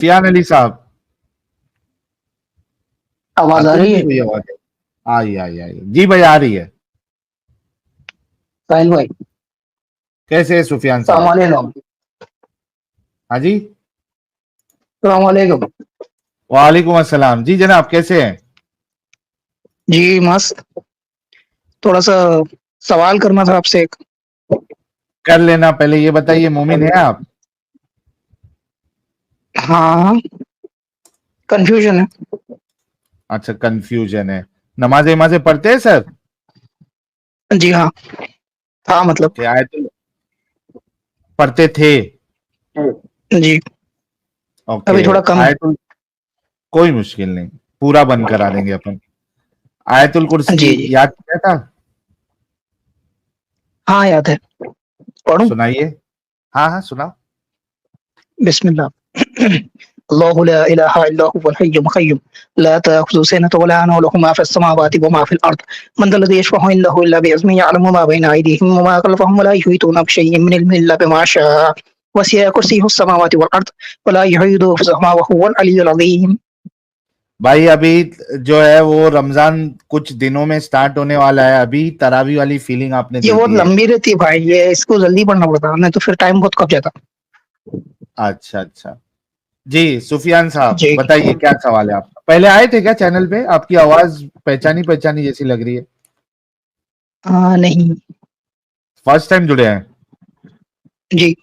फियान अली साहब, आवाज आ आती रही नहीं है? कोई आवाज? आई जी भाई, आ रही है। साहिल भाई, कैसे है सुफियान सलाम साहब? वालेकुम। हाँ जी। सलाम वालेकुम। वालेकुम अस्सलाम जी जनाब, कैसे हैं? जी मस्त। थोड़ा सा सवाल करना था आपसे एक। कर लेना, पहले ये बताइए मोमिन है आप? हाँ, कंफ्यूजन है। अच्छा, कंफ्यूजन है। नमाजें नमाजें पढ़ते हैं सर? जी हाँ। हाँ मतलब। कि आयतुल पढ़ते थे? जी। ओके। अभी थोड़ा कम। आयतुल कोई मुश्किल नहीं, पूरा बंद करा देंगे अपन। आयतुल कुर्सी जी जी। याद किया था? हाँ याद है। पढ़ूं? सुनाइए। हाँ हाँ, सुनाओ। बिस्मिल्लाह। अल्लाहु ला इलाहा इल्ला हुवल हय्युल क़य्यूम ला तअख़ुज़ुहु सिनतुन वला नौम लहु मा फ़िस समावाति व मा फ़िल अर्द मन ज़ल्लज़ी यशफ़अु इंदहु इल्ला बिइज़्निहि यअलमु मा बैना अयदीहिम व मा ख़ल्फ़हुम व ला युहीतूना बिशैइन मिन इल्मिहि इल्ला बिमा शाअ वसिअ कुर्सियुहु समावाति वल अर्द व ला यऊदुहु हिफ़्ज़ुहुमा व हुवल अलिय्युल अज़ीम। भाई अभी जो है वो रमजान कुछ दिनों में स्टार्ट होने वाला है, अभी तरावी वाली फीलिंग आपने ये दे बहुत दी है। लंबी रहती है भाई, ये इसको जल्दी पढ़ना पड़ता है, नहीं तो फिर टाइम बहुत कब जाता। अच्छा अच्छा। जी सुफियान साहब जी। बताइए, क्या सवाल है आपका? पहले आए थे क्या चैनल पे? आपकी आवाज पहचानी पहचानी जैसी लग रही है। हाँ नहीं। फर्स्ट टाइम जुड़े हैं? जी।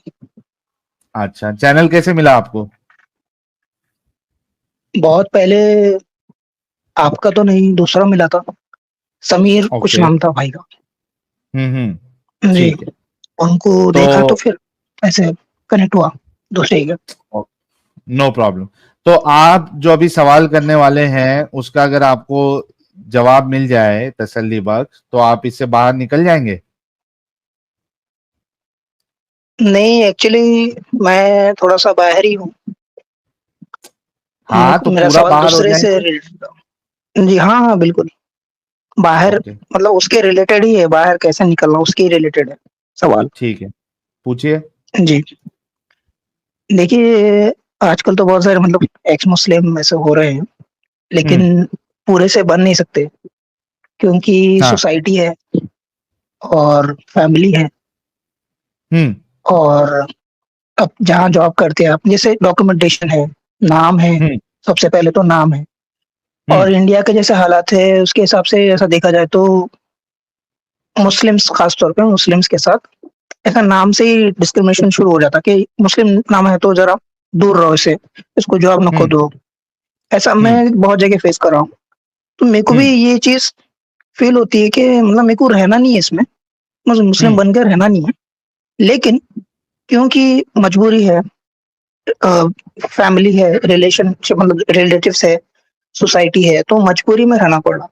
अच्छा, चैनल कैसे मिला आपको? बहुत पहले। आपका तो नहीं, दूसरा मिला था। समीर कुछ ओके। नाम था भाई का। जी। ठीक है। उनको तो देखा तो फिर ऐसे कनेक्ट हुआ दूसरे का। No problem. तो आप जो अभी सवाल करने वाले हैं उसका अगर आपको जवाब मिल जाए तसल्ली बख्श, तो आप इससे बाहर निकल जाएंगे। नहीं एक्चुअली मैं थोड़ा सा बाहर ही हूँ। हाँ तो मेरा पूरा सवाल बाहर हो दूसरे जाए से तो। रिलेटेड था। जी हाँ हाँ बिल्कुल। बाहर ओके। मतलब उसके रिलेटेड ही है, बाहर कैसे निकलना उसके रिलेटेड है सवाल। ठीक है, पूछिए। जी। देखिए, आजकल तो बहुत सारे मतलब एक्स मुस्लिम ऐसे हो रहे हैं, हम्म। लेकिन पूरे से बन नहीं सकते क्योंकि हाँ। सोसाइटी है और फैमिली है। हम्म। और अब जहाँ जॉब करते हैं आप, जैसे डॉक्यूमेंटेशन है, नाम है, हम्म। सबसे पहले तो नाम है। और हम्म। इंडिया के जैसे हालात है उसके हिसाब से ऐसा देखा जाए तो मुस्लिम्स, खास तौर पे मुस्लिम्स के साथ ऐसा नाम से ही डिस्क्रिमिनेशन शुरू हो जाता कि मुस्लिम नाम है तो जरा दूर रहो इससे, इसको जॉब नको हम्म। दो। ऐसा मैं हम्म। बहुत जगह फेस कर रहा हूँ। तो मेरे को भी हम्म। ये चीज फील होती है कि मतलब मेरे को रहना नहीं है इसमें, मुझे मुस्लिम हम्म। बनकर रहना नहीं है। लेकिन क्योंकि मजबूरी है, फैमिली है, रिलेशनशिप मतलब रिलेटिव्स है, सोसाइटी है, तो मजबूरी में रहना पड़ रहा।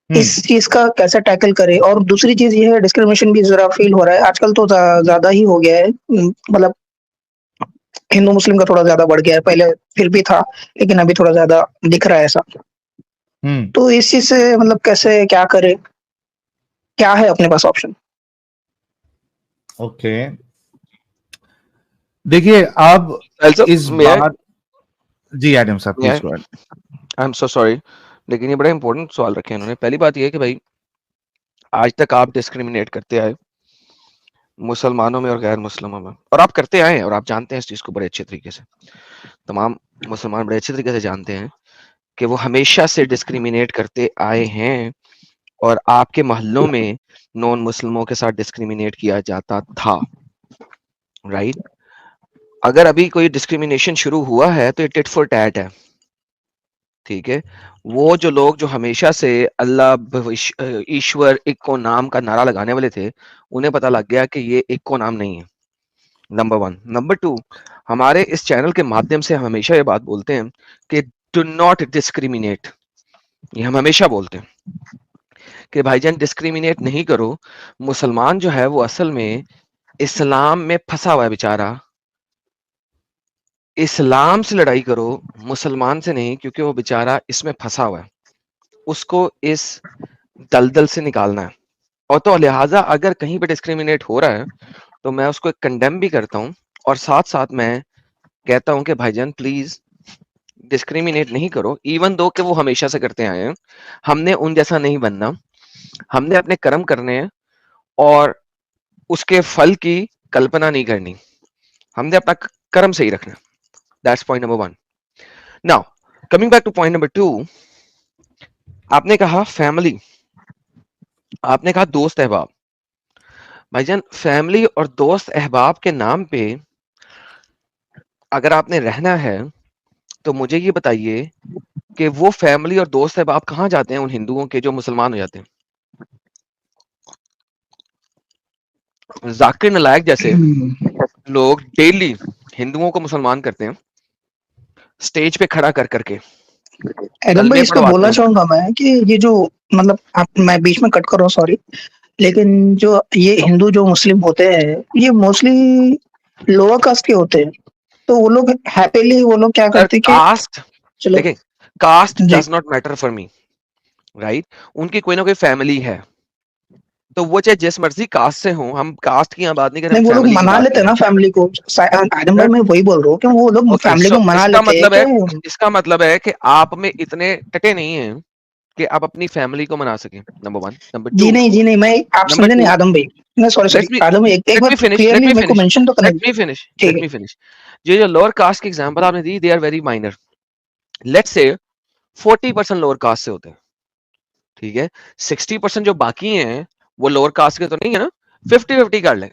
इस हम्म। चीज का कैसे टैकल करे। और दूसरी चीज ये है, डिस्क्रिमिनेशन भी जरा फील हो रहा है आजकल तो ज्यादा ही हो गया है। मतलब हिंदू मुस्लिम का थोड़ा ज्यादा बढ़ गया है, पहले फिर भी था लेकिन अभी थोड़ा ज्यादा दिख रहा है ऐसा। हम्म। तो इस चीज से मतलब कैसे क्या करे, क्या है अपने पास ऑप्शन? ओके। देखिए अब Also, इस बात। जी एडम साहब may please I? Go ahead. I'm so sorry, लेकिन ये बड़ा इंपॉर्टेंट सवाल रखे हैं इन्होंने। पहली बात ये है कि भाई आज तक आप डिस्क्रिमिनेट करते आए मुसलमानों में और गैर मुसलमानों में, और आप करते आए हैं और आप जानते हैं इस चीज को बड़े अच्छे तरीके से। तमाम मुसलमान बड़े अच्छे तरीके से जानते हैं कि वो हमेशा से डिस्क्रिमिनेट करते आए हैं और आपके मोहल्लों में नॉन मुस्लिमों के साथ डिस्क्रिमिनेट किया जाता था, राइट? अगर अभी कोई डिस्क्रिमिनेशन शुरू हुआ है तो ये टिट फॉर टैट है, ठीक है? वो जो लोग जो हमेशा से अल्लाह ईश्वर एक को नाम का नारा लगाने वाले थे, उन्हें पता लग गया कि ये एक को नाम नहीं है। Number one. नंबर टू, हमारे इस चैनल के माध्यम से हम हमेशा ये बात बोलते हैं कि डू नॉट डिस्क्रिमिनेट। ये हम हमेशा बोलते हैं कि भाईजान डिस्क्रिमिनेट नहीं करो। मुसलमान जो है वो असल में इस्लाम में फंसा हुआ है बेचारा। इस्लाम से लड़ाई करो, मुसलमान से नहीं, क्योंकि वो बेचारा इसमें फंसा हुआ है। उसको इस दलदल से निकालना है। और तो लिहाजा अगर कहीं पे डिस्क्रिमिनेट हो रहा है तो मैं उसको कंडेम भी करता हूँ, और साथ साथ मैं कहता हूं कि भाईजान प्लीज डिस्क्रिमिनेट नहीं करो, इवन दो कि वो हमेशा से करते आए हैं। हमने उन जैसा नहीं बनना, हमने अपने कर्म करने हैं और उसके फल की कल्पना नहीं करनी, हमने अपना कर्म सही रखना। That's point number 1। Now coming back two point number 2, आपने कहा फैमिली, आपने कहा दोस्त अहबाब। भाईजान फैमिली और दोस्त अहबाब के नाम पे अगर आपने रहना है तो मुझे ये बताइए कि वो फैमिली और दोस्त अहबाब कहाँ जाते हैं उन हिंदुओं के जो मुसलमान हो जाते हैं? जाकिर नालायक जैसे लोग डेली हिंदुओं को मुसलमान करते हैं, स्टेज पे खड़ा कर करके एडम भाई कलमे इसमें पढ़वाते बोलना हैं। चाहूंगा मैं कि ये जो मतलब आप, मैं बीच में कट कर रहा हूँ सॉरी, लेकिन जो ये हिंदू जो मुस्लिम होते हैं ये मोस्टली लोअर कास्ट के होते हैं, तो वो लोग हैप्पीली वो लोग क्या सर करते हैं कि कास्ट, चलो देखें, कास्ट जी, does not matter for me, right? उनकी कोई ना कोई फैमिली है, तो वो चाहे जिस मर्जी कास्ट से हो, हम कास्ट की यहाँ बात नहीं कर रहे, नहीं हम वो लोग फैमिली की मना बात लेते कर हैं रहे ना फैमिली को। आदम भाई हैं। मैं वही बोल रहा हूँ कि वो लोग ओके, फैमिली को सो मना इसका लेते हैं मतलब है, कि इसका मतलब है कि आप में इतने टटे नहीं हैं कि आप अपनी फैमिली को मना सकें, नंबर 1। नंबर 2, जी नहीं मैं, आप नंबर समझे नहीं 2, आदम भाई, नहीं सॉरी लेट सॉरी मी आदम भाई, एक लेट बार मी फिनिश लेट क्लियरली मी मेरे को फिनिश मेंशन तो करने लेट मी दीजिए। फिनिश ठीक लेट है। मी फिनिश ये जो लोअर कास्ट की एग्जांपल आपने दी, they are very minor. Let's say 40% lower caste से होते हैं, ठीक है? 60% जो बाकी हैं वो लोअर कास्ट के तो नहीं है ना, 50-50 कर लें।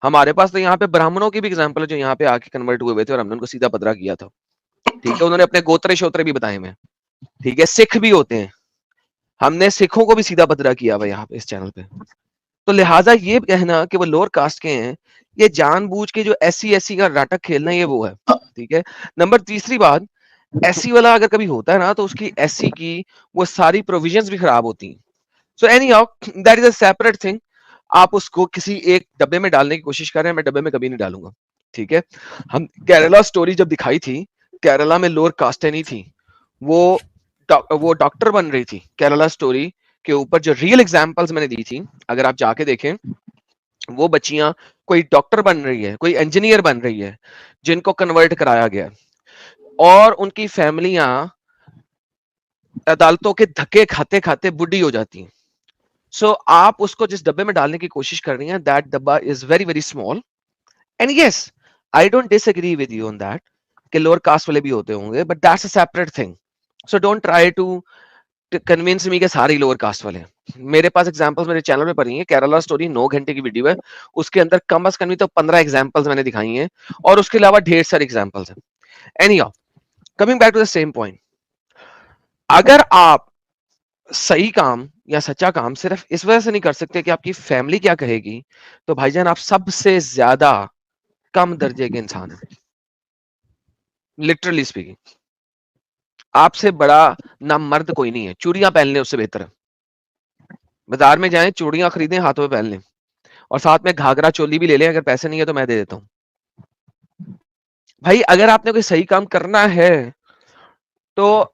हमारे पास तो यहाँ पे ब्राह्मणों की भी एग्जांपल है जो यहाँ पे आके कन्वर्ट हुए थे और हमने उनको सीधा पदरा किया था, ठीक है? उन्होंने अपने गोत्र शोत्र भी बताए हुए, ठीक है? सिख भी होते हैं, हमने सिखों को भी सीधा पदरा किया हुआ यहाँ पे इस चैनल पे। तो लिहाजा ये कहना कि वो लोअर कास्ट के हैं, ये जानबूझ के जो एससी का नाटक खेलना, ये वो है, ठीक है? नंबर तीसरी बात, एससी वाला अगर कभी होता है ना तो उसकी एससी की वो सारी प्रोविजंस भी खराब होती हैं। So any how that is a separate thing. आप उसको किसी एक डब्बे में डालने की कोशिश कर रहे हैं, मैं डब्बे में कभी नहीं डालूंगा, ठीक है? हम केरला स्टोरी जब दिखाई थी, केरला में लोअर कास्टें नहीं थी, वो वो डॉक्टर बन रही थी। केरला स्टोरी के ऊपर जो रियल एग्जांपल्स मैंने दी थी, अगर आप जाके देखें, वो बच्चियां कोई डॉक्टर बन रही है, कोई इंजीनियर बन रही है, जिनको कन्वर्ट कराया गया, और उनकी फैमिलियां अदालतों के धक्के खाते खाते बुढ़ी हो जाती हैं। सो आप उसको जिस डब्बे में डालने की कोशिश कर रही हैं, दैट डब्बा is very very small. And yes, I don't disagree with you on that कि लोअर कास्ट वाले भी होते होंगे, but that's a separate thing. So don't try to convince me के सारे लोअर कास्ट वाले हैं। मेरे पास एग्जांपल्स मेरे चैनल पे पड़ी हैं, केरला स्टोरी 9 घंटे की वीडियो है, उसके अंदर कम से कम तो 15 एग्जांपल्स मैंने दिखाई हैं, और उसके अलावा ढेर सारे एग्जांपल्स हैं। Anyhow, coming back to the same point, अगर आप सही काम या सच्चा काम सिर्फ इस वजह से नहीं कर सकते कि आपकी फैमिली क्या कहेगी, तो भाईजान आप सबसे ज्यादा कम दर्जे के इंसान हैं, लिटरली स्पीकिंग। आपसे बड़ा ना मर्द कोई नहीं है, चूड़ियां पहन लें उससे बेहतर है। बाजार में जाएं, चूड़ियां खरीदें, हाथों में पहन लें, और साथ में घाघरा चोली भी ले लें, अगर पैसे नहीं है तो मैं दे देता हूं। भाई अगर आपने कोई सही काम करना है तो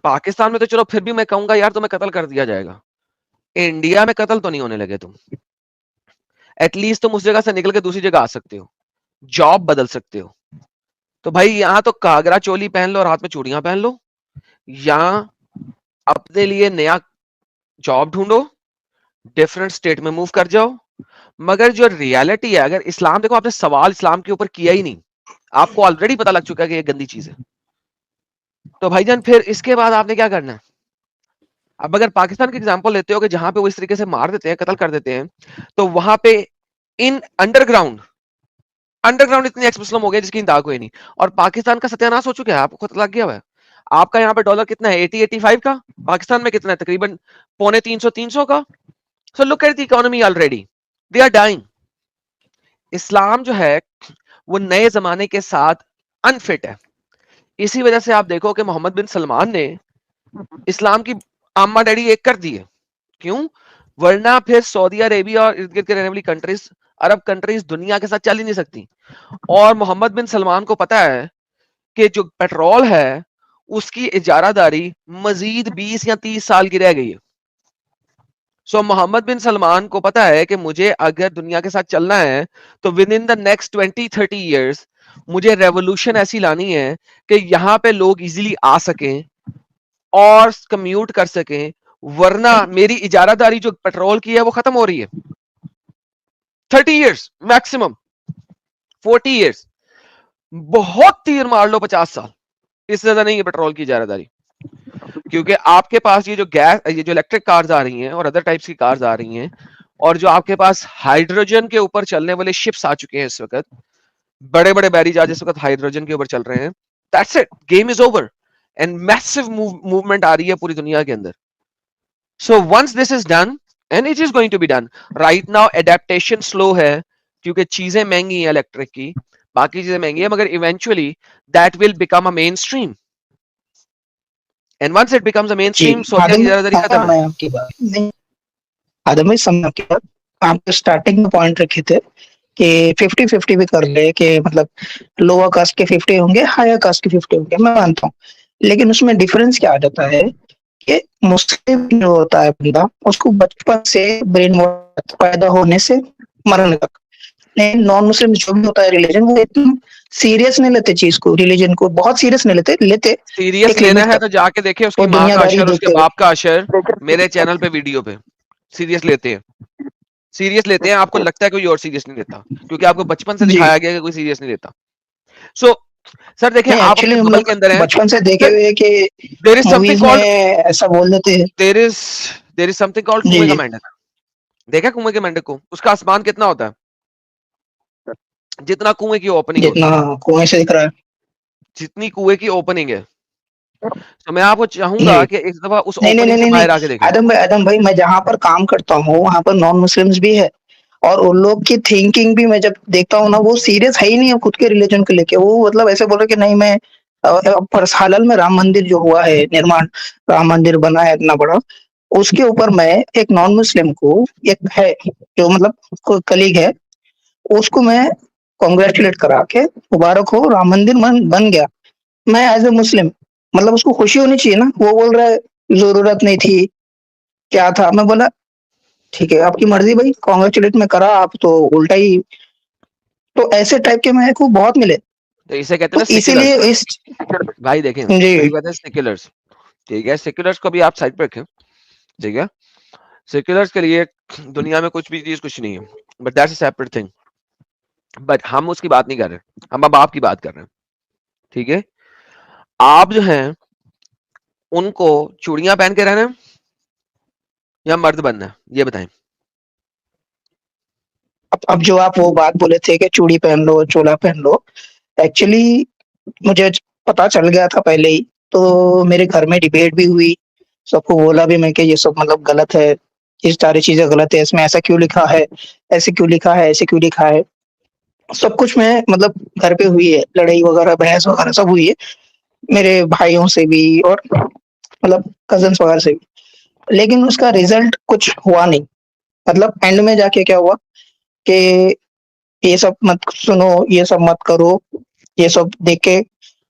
पाकिस्तान में तो चलो फिर भी मैं कहूंगा यार तुम्हें कत्ल कर दिया जाएगा, इंडिया में कत्ल तो नहीं होने लगे तुम। एटलीस्ट तुम उस जगह से निकल के दूसरी जगह आ सकते हो, जॉब बदल सकते हो। तो भाई यहाँ तो घाघरा चोली पहन लो और हाथ में चूड़ियां पहन लो, या अपने लिए नया जॉब ढूंढो, डिफरेंट स्टेट में मूव कर जाओ। मगर जो रियलिटी है, अगर इस्लाम, देखो आपने सवाल इस्लाम के ऊपर किया ही नहीं, आपको ऑलरेडी पता लग चुका है कि ये गंदी चीज है, तो भाईजान फिर इसके बाद आपने क्या करना है? अब अगर पाकिस्तान की एग्जांपल लेते हो कि जहां पे वो इस तरीके से मार देते हैं, कत्ल कर देते हैं, तो वहां पे इन अंडरग्राउंड अंडरग्राउंड इतने एक्स मुस्लिम हो गए जिसकी दाग कोई नहीं, और पाकिस्तान का सत्यानाश हो चुका है, आपको पता लग गया हुआ है। आपका यहाँ पे डॉलर कितना है, 80-85 का, पाकिस्तान में कितना है, तकरीबन 250-300 का। So look at the economy already, they are dying. इस्लाम जो है वो नए जमाने के साथ अनफिट है। इसी वजह से आप देखो कि मोहम्मद बिन सलमान ने इस्लाम की आम्मा डैडी एक कर दी है। क्यों? वरना फिर सऊदी अरेबिया और इर्द गिर्द के रहने वाली कंट्रीज, अरब कंट्रीज दुनिया के साथ चल ही नहीं सकती। और मोहम्मद बिन सलमान को पता है कि जो पेट्रोल है उसकी इजारादारी मजीद 20 या 30 साल की रह गई है। सो मोहम्मद बिन सलमान को पता है कि मुझे अगर दुनिया के साथ चलना है तो with in the next 20-30 years मुझे रेवोल्यूशन ऐसी लानी है कि यहाँ पे लोग इजीली आ सकें और कम्यूट कर सकें, वरना मेरी इजारादारी जो पेट्रोल की है वो खत्म हो रही है। 30 इयर्स मैक्सिमम, 40 इयर्स, बहुत तीर मार लो 50 साल, इससे ज्यादा नहीं है पेट्रोल की इजारादारी। क्योंकि आपके पास ये जो इलेक्ट्रिक कार्स आ रही हैं और अदर टाइप्स की कार्स आ रही हैं, और जो आपके पास हाइड्रोजन के ऊपर चलने वाले शिप्स आ चुके हैं इस वक्त, बड़े बड़े बैरी जहाज इस वक्त हाइड्रोजन के ऊपर चल रहे हैं, that's it, game is over and massive movement आ रही है पूरी दुनिया के अंदर। So once this is done, and it is going to be done, right now adaptation slow है क्योंकि चीजें महंगी हैं इलेक्ट्रिक की, बाकी चीजें महंगी है, मगर eventually that will become a mainstream, and once it becomes a mainstream, सोने की इजारादारी खत्म है। मैं आपकी बात नहीं, आदम भाई समझ आपकी बात। आप स्टार्टिंग में पॉइंट रखे थे कि 50-50 भी कर ले, कि मतलब लोअर कास्ट के 50 होंगे, हायर कास्ट के 50 होंगे, मैं मानता हूँ, लेकिन उसमें डिफरेंस क्या आ जाता है कि मुस्लिम जो होता है बंदा, उसको बचपन से ब्रेन वॉश, पैदा होने से मरने तक, नहीं नॉन मुस्लिम जो भी होता है रिलीजन, वो इतना सीरियस नहीं लेते चीज को, रिलीजन को बहुत सीरियस नहीं लेते सीरियस एक लेना लिमिट है तक, तो जाके देखे उसकी और माँ का दुनियादारी अशर, उसके देखते हुए। बाप का अशर मेरे चैनल पे वीडियो पे। सीरियस लेते हैं, सीरियस लेते हैं, आपको लगता है कोई और सीरियस नहीं लेता, क्योंकि आपको बचपन से जी दिखाया गया कि कोई सीरियस नहीं लेता। सो सर देखिए, नहीं, आप एक्चुअली अपने हम बबल लोग के अंदर हैं बचपन से देखे सर। हुए हैं कि देयर इज समथिंग मूवीज में कॉल्ड ऐसा बोल देते हैं। There is there is something called जी कुएं का जी मेंढक। देखा कुएं के मेंढक को, उसका आसमान कितना होता है, जितना कुएं की ओपनिंग जितना होती है, कुएं से दिख रहा है। जितनी कुएं की ओपनिंग है। तो मैं आपको चाहूंगा जी कि एक दफा उस नहीं नहीं नहीं ओपनिंग से नहीं नहीं, बाहर आके देखें। आदम भाई मैं जहाँ पर काम करता हूँ वहाँ पर नॉन मुस्लिम्स भी है, और उन लोग की थिंकिंग भी मैं जब देखता हूँ ना, वो सीरियस है ही नहीं है खुद के रिलीजन को लेके। वो मतलब ऐसे बोल रहे कि नहीं मैं पर हाल में राम मंदिर जो हुआ है निर्माण, राम मंदिर बना है इतना बड़ा, उसके ऊपर मैं एक नॉन मुस्लिम को, एक है जो मतलब कलीग है, उसको मैं कॉन्ग्रेचुलेट करा के मुबारक हो राम मंदिर बन गया। मैं एज ए मुस्लिम, मतलब उसको खुशी होनी चाहिए ना, वो बोल रहा है जरूरत नहीं थी, क्या था। मैं बोला ठीक है आपकी मर्जी भाई, कॉन्ग्रेचुलेट में करा, आप तो उल्टा ही। तो ऐसे टाइप के मेरे को बहुत मिले, तो इसे कहते हैं तो ना इसीलिए सेक्युलर्स। इस भाई देखें, जी इसे कहते हैं सेक्युलर्स। ठीक है, सेक्युलर्स को भी आप साइड पे रखें। ठीक है, सेक्युलर्स के लिए दुनिया में कुछ भी चीज कुछ नहीं है, but that's a separate thing. But हम उसकी बात नहीं कर रहे, हम अब आपकी बात कर रहे हैं। ठीक है, आप जो हैं उनको चूड़ियां पहन के रहना है या मर्द बनना है, ये बताएं। अब जो आप वो बात बोले थे कि चूड़ी पहन लो चोला पहन लो, एक्चुअली मुझे पता चल गया था पहले ही, तो मेरे घर में डिबेट भी हुई, सबको बोला भी मैं कि ये सब मतलब गलत है, ये सारी चीजें गलत है, इसमें ऐसा क्यों लिखा है, ऐसे क्यों लिखा है, ऐसे क्यों लिखा है, सब कुछ में मतलब घर पे हुई है, लड़ाई वगैरह बहस वगैरह सब हुई है, मेरे भाइयों से भी और मतलब कजन्स वगैरह से भी, लेकिन उसका रिजल्ट कुछ हुआ नहीं। मतलब एंड में जाके क्या हुआ कि ये सब मत सुनो, ये सब मत करो, ये सब देख के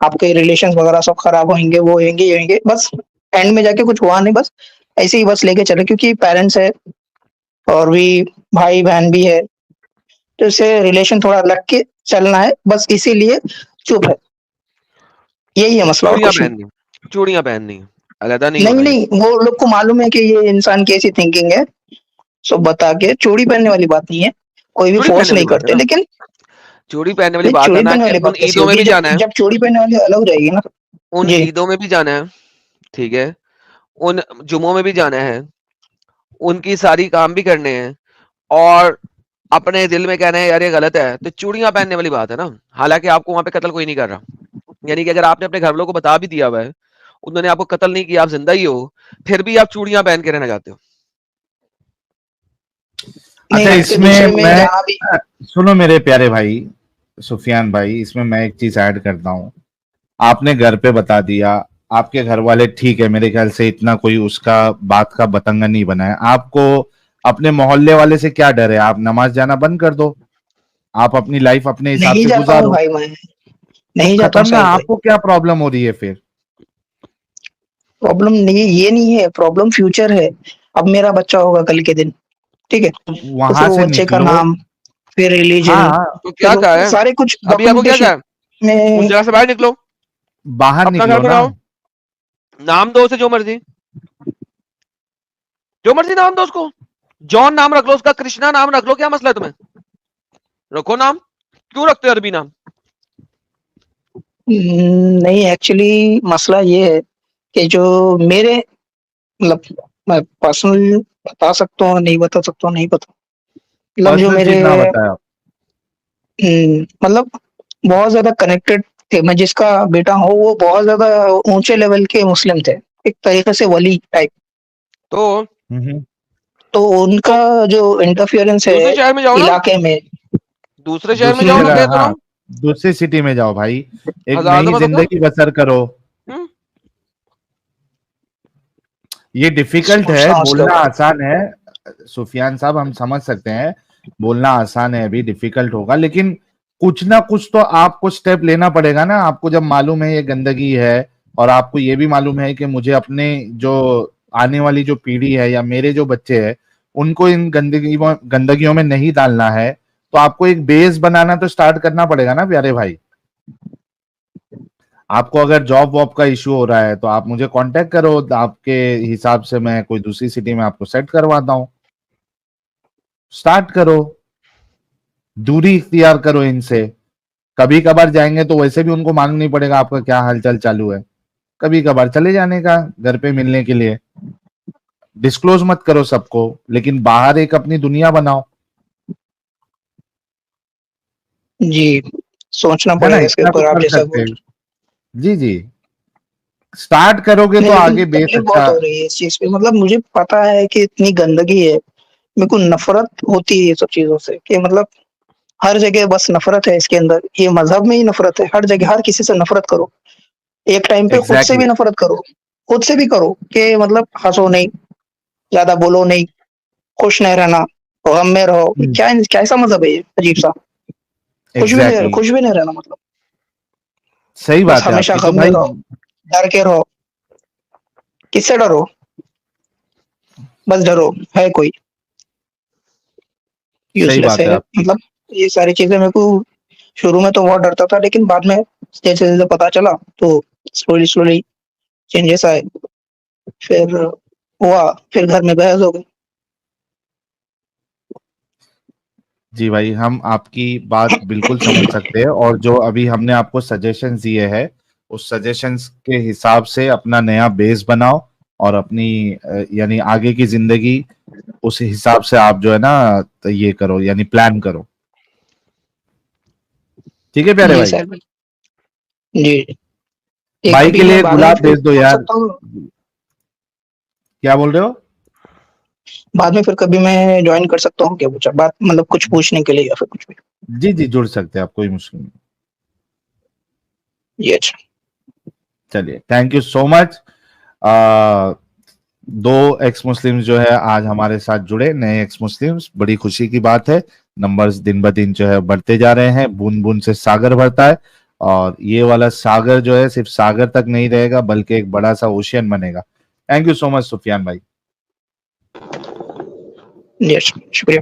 आपके रिलेशंस वगैरह सब खराब होंगे, वो होंगे ये होंगे, बस एंड में जाके कुछ हुआ नहीं, बस ऐसे ही बस लेके चले, क्योंकि पेरेंट्स है और भी भाई बहन भी है, तो इससे रिलेशन थोड़ा लग के चलना है, बस इसीलिए चुप है, यही है मसला और चूड़ियां कुछ नहीं। पहननी, चूड़ियां पहननी, अलग नहीं नहीं होना ये। नहीं, वो लोग को मालूम है कि ये इंसान की ऐसी थिंकिंग है, सब बता के चूड़ी पहनने वाली बात नहीं है, कोई भी चूड़ी फोर्स पहनने वाली नहीं बात है करते, ना, लेकिन चूड़ी पहनने वाली नहीं बात है चूड़ी ना पहनने कि वाली उन बात कैसी ईदों में होगी, भी जब जाना है, जब चूड़ी पहनने वाली अलग हो जाएगी ना। उन जी ईदों में भी जाना है। ठीक है, उन जुमों में भी जाना है, उनकी सारी काम भी करने हैं, और अपने दिल में कहना है यार ये गलत है, तो चूड़ियां पहनने वाली बात है ना। हालांकि आपको वहां पे कत्ल कोई नहीं कर रहा, यानी कि अगर आपने अपने घर वालों को बता भी दिया हुआ है, उन्होंने आपको कत्ल नहीं किया, आप जिंदा ही हो, फिर भी आप चूड़ियां पहन के रहना चाहते हो। नहीं, अच्छा, आपके दूसरे इसमें में मैं जाना भी। सुनो मेरे प्यारे भाई सुफियान भाई, इसमें मैं एक चीज ऐड करता हूँ। आपने घर पे बता दिया, आपके घर वाले ठीक है, मेरे ख्याल से इतना कोई उसका बात का बतंगा नहीं बना है। आपको अपने मोहल्ले वाले से क्या डर है? आप नमाज जाना बंद कर दो, आप अपनी लाइफ अपने हिसाब नहीं से जाता हूँ गुजारो, भाई मैं, तो नहीं जाता हूँ खत्म ना। साहिल भाई। आपको क्या प्रॉब्लम हो रही है फिर? प्रॉब्लम नहीं, ये नहीं है प्रॉब्लम, फ्यूचर है। अब मेरा बच्चा होगा कल के दिन, ठीक है, तो तो फिर वहां वो से बच्चे का निकलो। नाम, फिर रिलीजन, हाँ, तो क्या फिर कहा है, सारे कुछ अभी आपको क्या डॉक्यूमेंटेशन। कहा है, उस मैं जगह से बाहर निकलो, बाहर अपना निकलो घर ना। बनाओ, नाम दो उसे जो मर्जी नाम दो उसको, जॉन नाम रख लो उसका, कृष्णा नाम रख लो, क्या मसला है तुम्हें? रखो नाम, क्यों रखते हो अरबी नाम? नहीं, एक्चुअली मसला ये है कि जो मेरे मतलब मैं पर्सनल बता सकता हूँ, नहीं बता सकता हूँ, नहीं पता। मतलब जो पर्सनल मेरे चीज ना बताया आप। मतलब बहुत ज्यादा कनेक्टेड थे, मैं जिसका बेटा हूँ वो बहुत ज्यादा ऊंचे लेवल के मुस्लिम थे, एक तरीके से वली टाइप। तो हम्म। तो तो उनका जो इंटरफियरेंस है दूसरे शहर में जाओ ना, इलाके में। दूसरे शहर में दूसरी जाओ ना, जगह, कह तो रहा हाँ, हूँ, दूसरी सिटी में जाओ भाई, एक 1000 नई दफा तो कहो। जिंदगी बसर करो। हम्म, ये डिफिकल्ट है, सोचता हूँ उसके बोलना ऊपर। आसान है। सुफियान साहब, हम समझ सकते हैं, बोलना आसान है, अभी डिफिकल्ट होगा, लेकिन कुछ ना कुछ तो आपको स्टेप लेना पड़ेगा ना। आपको जब मालूम है ये गंदगी है, और आपको ये भी मालूम है कि मुझे अपने जो आने वाली जो पीढ़ी है या मेरे जो बच्चे हैं उनको इन गंदगियों में नहीं डालना है, तो आपको एक बेस बनाना तो स्टार्ट करना पड़ेगा ना प्यारे भाई। आपको अगर जॉब वॉब का इश्यू हो रहा है तो आप मुझे कांटेक्ट करो, आपके हिसाब से मैं कोई दूसरी सिटी में आपको सेट करवाता हूँ। स्टार्ट करो, दूरी इख्तियार करो इनसे। कभी कभार जाएंगे तो वैसे भी उनको मालूम नहीं पड़ेगा आपका क्या हालचाल चालू है। कभी कभार चले जाने का घर पे मिलने के लिए। डिस्क्लोज मत करो सबको, लेकिन बाहर एक अपनी दुनिया बनाओ। जी, सोचना है ना, पड़ेगा इसके इतना तो ऊपर, आप कर जैसा सकते बोल हैं। रहे जी जी, स्टार्ट करोगे नहीं, तो लेकिन आगे बेस तकलीफ अच्छा। बहुत हो रही है इस चीज पे। मतलब मुझे पता है कि इतनी गंदगी है, मेरे को नफरत होती है ये सब चीजों से, कि मतलब हर जगह बस नफरत है इसके अंदर। ये मजहब में ही नफरत है, हर जगह हर किसी से नफरत करो। एक टाइम पे खुद से एग्जैक्टली भी नफरत करो, खुद से भी करो, कि मतलब हंसो नहीं, ज्यादा बोलो नहीं, खुश नहीं रहना, गम में रहो। क्या कैसा मजहब है ये अजीब सा? एग्जैक्टली, खुश भी नहीं रहना मतलब, सही बस बात है हमेशा आपकी तो गम में भाई। रहो, डर के रहो। किससे डरो? बस डरो है कोई? सही यूजलेस बात है है आपकी। मतलब। ये सारी चीजें मेरे को शुरू में तो बहुत डरता था, लेकिन बाद में जैसे जैसे पता चला तो स्लोली स्लोली चेंजेस आए। फिर हुआ, फिर घर में बहस हो गई। जी भाई, हम आपकी बात बिल्कुल समझ सकते हैं, और जो अभी हमने आपको सजेशंस दिए हैं उस सजेशंस के हिसाब से अपना नया बेस बनाओ, और अपनी यानी आगे की जिंदगी उस हिसाब से आप जो है ना, तो ये करो, यानी प्लान करो। ठीक है प्यारे जी भाई। सर। जी। ये भाई कभी के मैं लिए बाद में गुलाब फिर भेज दो पूछ यार। सकता हूँ? क्या बोल रहे हो? बाद में फिर कभी मैं ज्वाइन कर सकता हूँ क्या? पूछा बात मतलब कुछ पूछने के लिए या फिर कुछ भी? जी जी, जुड़ सकते हैं आप, कोई मुश्किल नहीं। जी अच्छा। चलिए, थैंक यू सो मच। दो एक्स मुस्लिम्स जो है आज हमारे साथ जुड़े, नए एक्स मुस्लिम्स, बड़ी खुशी की बात है। नंबर्स दिन ब दिन जो है बढ़ते जा रहे हैं, बूंद बूंद से सागर भरता है, और ये वाला सागर जो है सिर्फ सागर तक नहीं रहेगा बल्कि एक बड़ा सा ओशियन बनेगा। Thank you so much Sufiyan भाई। जी अच्छा, शुक्रिया।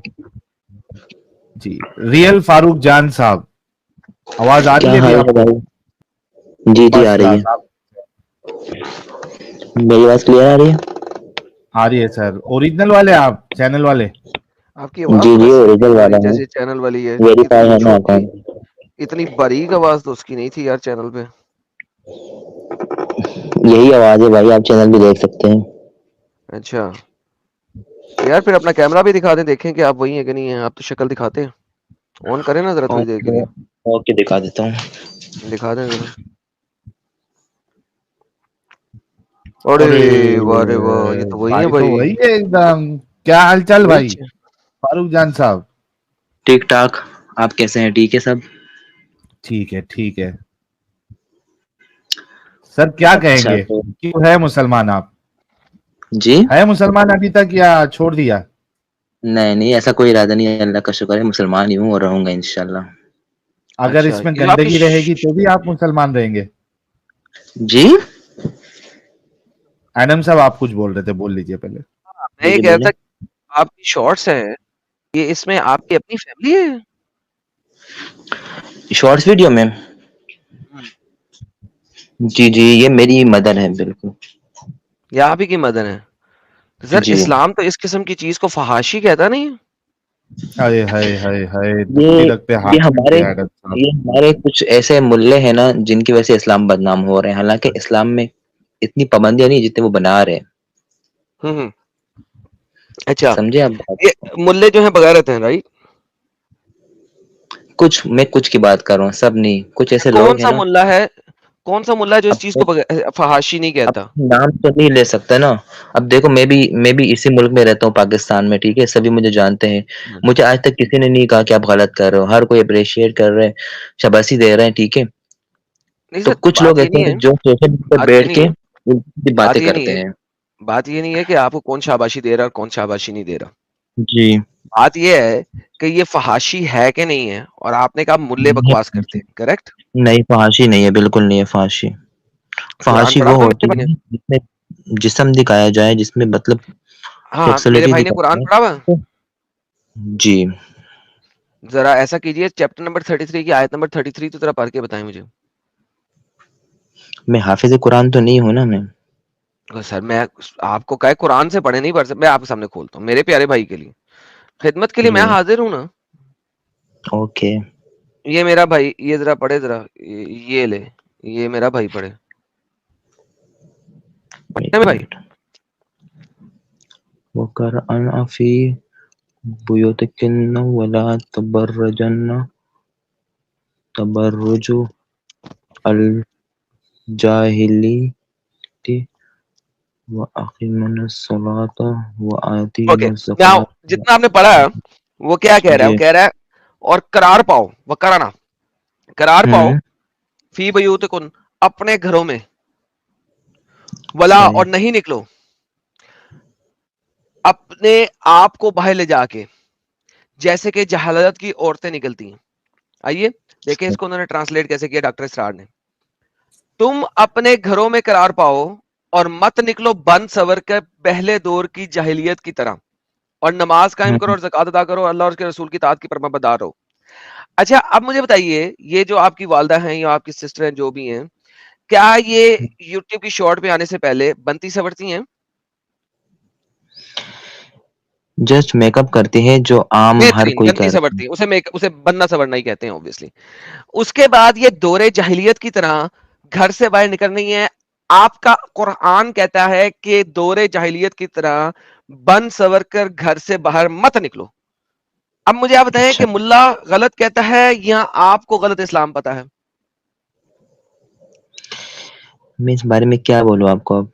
जी, रियल फारूक जान साहब, आवाज आ रही क्या है अभी हाल है आपको? भाई? जी जी आ फर्स्ट रही क्लास है। आप। मेरी आवाज क्लियर आ रही है? आ रही है सर, ओरिजिनल वाले आप, चैनल वाले। आपकी आवाज जी तो जी वैसे भी नहीं ओरिजिनल आ वाला रही हूँ, जैसे चैनल वाली है, वेरीफाई इतनी है ना छोटी, अकाउंट। इतनी बारीक आवाज तो उसकी नहीं थी यार चैनल पे। यही आवाज है भाई, आप चैनल भी देख सकते हैं। अच्छा, तो यार फिर अपना कैमरा भी दिखा दें, देखें कि आप वही है कि नहीं है। आप तो शक्ल दिखाते हैं, ऑन करें ना जरा थोड़ी देर के ओके, लिए, ओके दिखा देता हूँ। दिखा दें जरा। अरे अरे वाह रे वाह, ये तो वही है भाई, तो भाई। वही है एकदम। क्या हालचाल वही भाई, फारूक जान साहब? ठीक ठाक। आप कैसे हैं? ठीक है सब? ठीक है, ठीक है। सर क्या अच्छा कहेंगे, तो क्यों है मुसलमान आप? जी, है मुसलमान अभी तक या छोड़ दिया? नहीं नहीं ऐसा कोई इरादा नहीं है, अल्लाह का शुक्र है मुसलमान ही हूँ और रहूंगा इंशाल्लाह। अगर अच्छा, इसमें ये जो आपकी गंदगी रहेगी तो भी आप मुसलमान रहेंगे? जी एडम साहब, आप कुछ बोल रहे थे, बोल लीजिए पहले। मैं जी ये जी कह रहा बोले। था कि आपकी शॉर्ट्स हैं, ये इसमें आपकी अपनी फैमिली है? शॉर्ट्स वीडियो में जी जी, ये मेरी मदर है बिल्कुल। ये आप ही की मदर है। तो सर जी इस्लाम तो इस किस्म की चीज को फहाशी कहता नहीं है। हाय हाय हाय हाय, ये तख्ती रख पे हाथ ये क्यों हमारे किया है डॉक्टर साहब? ये हमारे कुछ ऐसे मुल्ले हैं ना जिनकी वजह से इस्लाम बदनाम हो रहे हैं, हालांकि इस्लाम में इतनी पाबंदियां नहीं जितने वो बना रहे हैं। हम्म। अच्छा, समझे आप बात ये को? मुल्ले जो हैं बगैरत हैं, राइट? मैं कुछ की बात कर रहा हूँ, सब नहीं, कुछ ऐसे कौन लोग हैं सा ना। मुल्ला है, कौन सा मुल्ला है जो इस अब चीज को फहाशी नहीं अब कहता? नाम तो नहीं ले सकता ना। अब देखो, मैं भी इसी मुल्क में रहता हूँ, पाकिस्तान में, ठीक है, सभी मुझे जानते हैं। हम्म। मुझे आज तक किसी ने नहीं कहा कि आप गलत कर रहे हो, हर कोई अप्रिशिएट कर रहे हैं, शाबाशी दे रहे हैं, ठीक है। नहीं तो सर, कुछ लोग बात ये ऐसे नहीं हैं है, जो सोशल मीडिया पे बात ये बैठ नहीं के है, उल्टी बात बातें ये नहीं करते है, हैं। बात ये नहीं है कि आपको कौन शाबाशी दे रहा है और कौन शाबाशी नहीं दे रहा। जी। बात ये है कि ये फहाशी है कि नहीं है, और आपने कहा मुल्ले नहीं बकवास करते फांसी, हैं, करेक्ट? नहीं फांसी नहीं है, बिल्कुल नहीं है फांसी। कुरान फांसी पढ़ा वो हुआ होती मेरे भाई है ने? जिसमें जिस्म दिखाया जाए, जिसमें मतलब हाँ, मेरे सेक्सुअलिटी भाई ने दिखाया कुरान जाए। पढ़ा हुआ? जी। जरा ऐसा कीजिए, चैप्टर नंबर 33 की आयत नंबर 33 तो जरा पढ़ के बताएं मुझे। मैं हाफिज कुरान तो नहीं हूं ना मैं। सर मैं आपको कहे कुरान से पढ़े नहीं पढ़ सकते, मैं आपके सामने खोलता हूँ मेरे प्यारे भाई के लिए, खिदमत के लिए मैं जी। हाजिर हूँ ना। ओके। ये मेरा भाई, ये जरा पढ़े जरा, ये ले, ये मेरा भाई पढ़े। एक पढ़े मेरे भाई? मिनट। वक़रअन फी बुयूतिकुन्ना वला तबर्रजन तबर्रुजु अल जाहिलियति व अक़ीमुस सलाता व ओके, आतीमुज़ नाउ ज़कात। जितना आपने पढ़ा है वो क्या कह रहा है, वो जी। कह रहा है और करार पाओ, वो कराना, करार पाओ, हुँ। फी बयूतिकुन, अपने घरों में, वला, सही। और नहीं निकलो, अपने आप को बाहर ले जाके, जैसे कि जहालत की औरतें निकलती हैं। आइए देखें इसको उन्होंने ट्रांसलेट कैसे किया डॉक्टर इसरार ने। तुम अपने घरों में करार पाओ और मत निकलो बन सवर के पहले दौर की जाहिलियत की तरह, और नमाज कायम करो हुँ। और ज़कात अदा करो, अल्लाह और उसके रसूल की ताअत की परमाबरदार रहो। अच्छा, अब मुझे बताइए, ये जो आपकी वालदा हैं या आपकी सिस्टर हैं जो भी हैं, क्या ये यूट्यूब की शॉर्ट पे आने से पहले बनती सवरती हैं? जस्ट मेकअप करती है जो आम हर बेहतरीन, कोई बनती कर रहा है। सवरती हैं, उसे बनना सवरना ही कहते हैं ऑब्वियसली। उसके बाद ये दौरे जाहिलियत की तरह घर से बाहर निकल रही है। आपका कुरान कहता है कि दौरे जाहिलियत की तरह बन सवर कर घर से बाहर मत निकलो। अब मुझे आप बताएं अच्छा, कि मुल्ला गलत कहता है या आपको गलत इस्लाम पता है? मैं इस बारे में क्या बोलूँ आपको अब?